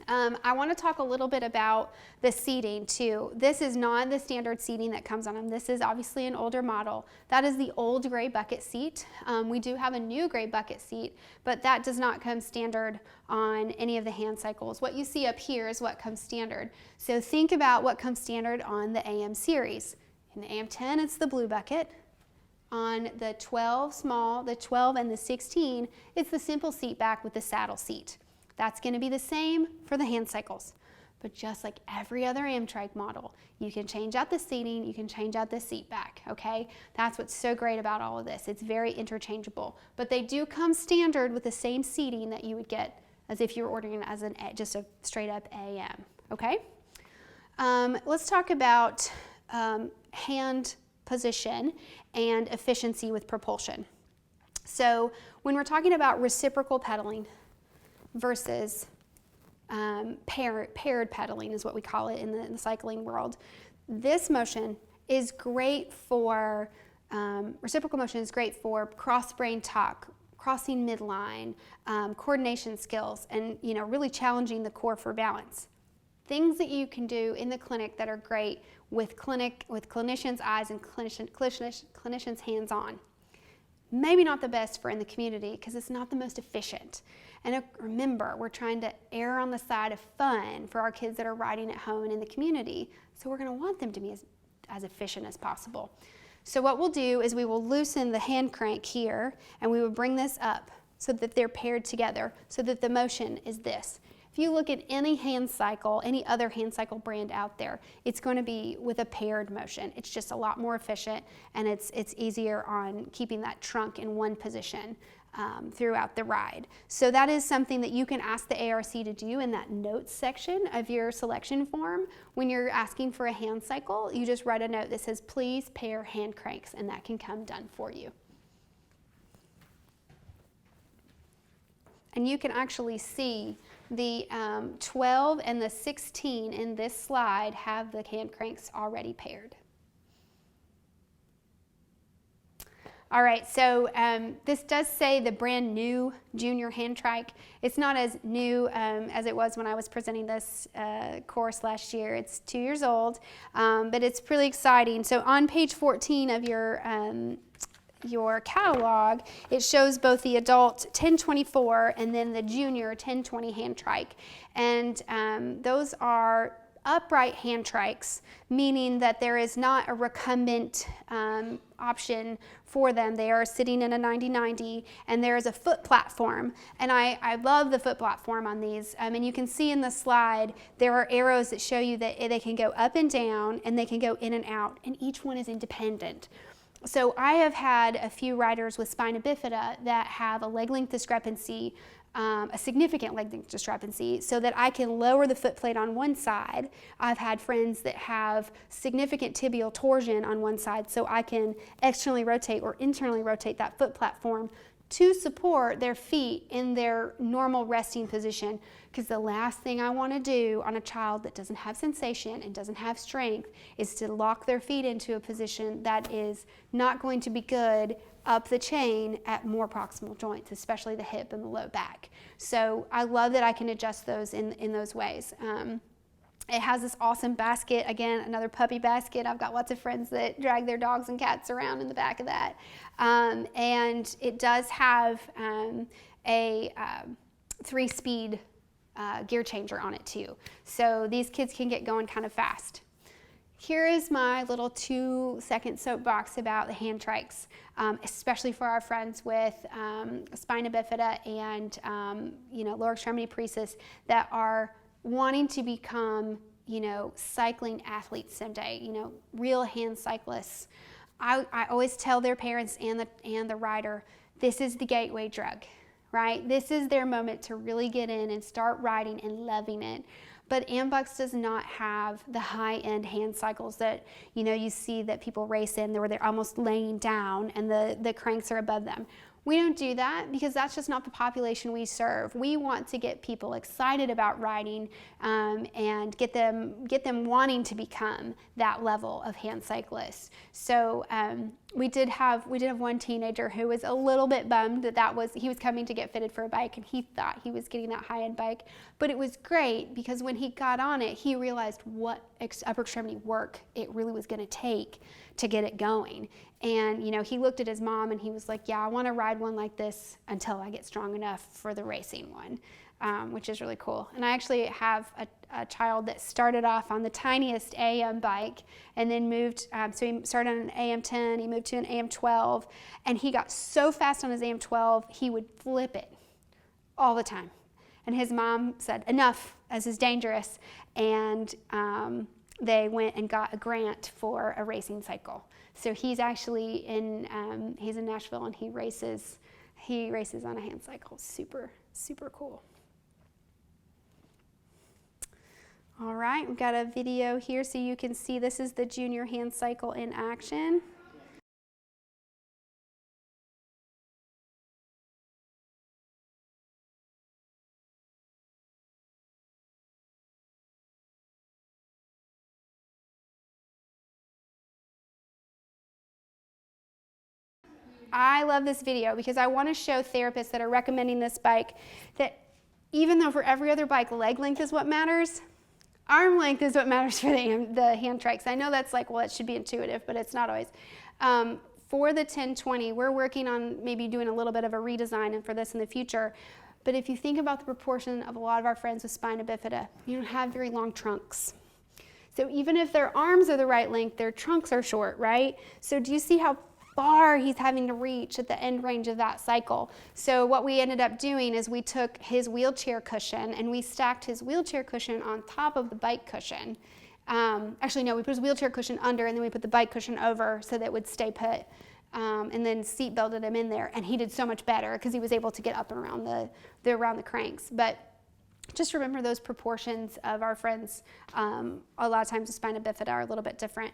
I want to talk a little bit about the seating too. This is not the standard seating that comes on them. This is obviously an older model. That is the old gray bucket seat. We do have a new gray bucket seat, but that does not come standard on any of the hand cycles. What you see up here is what comes standard. So think about what comes standard on the AM series. In the AM10, it's the blue bucket. On the 12 small, the 12 and the 16, it's the simple seat back with the saddle seat. That's going to be the same for the hand cycles. But just like every other Amtryke model, you can change out the seating, you can change out the seat back, okay? That's what's so great about all of this. It's very interchangeable. But they do come standard with the same seating that you would get as if you were ordering it as just a straight up AM, okay? Let's talk about hand position and efficiency with propulsion. So when we're talking about reciprocal pedaling versus paired pedaling is what we call it in the cycling world, this motion is great for, reciprocal motion is great for cross-brain talk, crossing midline, coordination skills, and really challenging the core for balance. Things that you can do in the clinic that are great with clinicians' eyes and clinicians' hands-on. Maybe not the best for in the community because it's not the most efficient. And remember, we're trying to err on the side of fun for our kids that are riding at home and in the community. So we're going to want them to be as efficient as possible. So what we'll do is we will loosen the hand crank here, and we will bring this up so that they're paired together so that the motion is this. If you look at any hand cycle, any other hand cycle brand out there, it's going to be with a paired motion. It's just a lot more efficient, and it's easier on keeping that trunk in one position throughout the ride. So that is something that you can ask the ARC to do in that notes section of your selection form. When you're asking for a hand cycle, you just write a note that says, please pair hand cranks, and that can come done for you. And you can actually see the 12 and the 16 in this slide have the hand cranks already paired. All right, so this does say the brand new junior hand trike. It's not as new as it was when I was presenting this course last year. It's 2 years old, but it's pretty exciting. So on page 14 of your catalog, it shows both the adult 1024 and then the junior 1020 hand trike. And those are upright hand trikes, meaning that there is not a recumbent option for them. They are sitting in a 90-90, and there is a foot platform. And I love the foot platform on these. And you can see in the slide, there are arrows that show you that they can go up and down, and they can go in and out, and each one is independent. So I have had a few riders with spina bifida that have a leg length discrepancy, a significant leg length discrepancy, so that I can lower the foot plate on one side. I've had friends that have significant tibial torsion on one side, so I can externally rotate or internally rotate that foot platform to support their feet in their normal resting position, because the last thing I want to do on a child that doesn't have sensation and doesn't have strength is to lock their feet into a position that is not going to be good up the chain at more proximal joints, especially the hip and the low back. So I love that I can adjust those in those ways. It has this awesome basket, again, another puppy basket. I've got lots of friends that drag their dogs and cats around in the back of that. And it does have a 3-speed gear changer on it too. So these kids can get going kind of fast. Here is my little 2-second soapbox about the hand trikes, especially for our friends with spina bifida and lower extremity paresis that are wanting to become, cycling athletes someday, real hand cyclists. I always tell their parents and the rider, this is the gateway drug, right? This is their moment to really get in and start riding and loving it. But AMBUCS does not have the high-end hand cycles that you see that people race in, where they're almost laying down and the cranks are above them. We don't do that because that's just not the population we serve. We want to get people excited about riding and get them wanting to become that level of hand cyclists. So we did have one teenager who was a little bit bummed that he was coming to get fitted for a bike, and he thought he was getting that high-end bike. But it was great because when he got on it, he realized what upper extremity work it really was going to take to get it going. And he looked at his mom and he was like, yeah, I want to ride one like this until I get strong enough for the racing one, which is really cool. And I actually have a child that started off on the tiniest AM bike and then moved, so he started on an AM10, he moved to an AM12, and he got so fast on his AM12, he would flip it all the time. And his mom said, enough, this is dangerous. And they went and got a grant for a racing cycle. So he's actually he's in Nashville, and he races on a hand cycle. Super, super cool. All right, we've got a video here so you can see this is the junior hand cycle in action. I love this video because I want to show therapists that are recommending this bike that even though for every other bike leg length is what matters, arm length is what matters for the hand trikes. I know that's like, well, it should be intuitive, but it's not always. For the 1020, we're working on maybe doing a little bit of a redesign and for this in the future. But if you think about the proportion of a lot of our friends with spina bifida, you don't have very long trunks. So even if their arms are the right length, their trunks are short, right? So do you see how far he's having to reach at the end range of that cycle. So what we ended up doing is we took his wheelchair cushion and we stacked his wheelchair cushion on top of the bike cushion. Actually, no, we put his wheelchair cushion under and then we put the bike cushion over so that it would stay put. And then seat belted him in there, and he did so much better because he was able to get up and around the cranks. But just remember those proportions of our friends. A lot of times with spina bifida are a little bit different.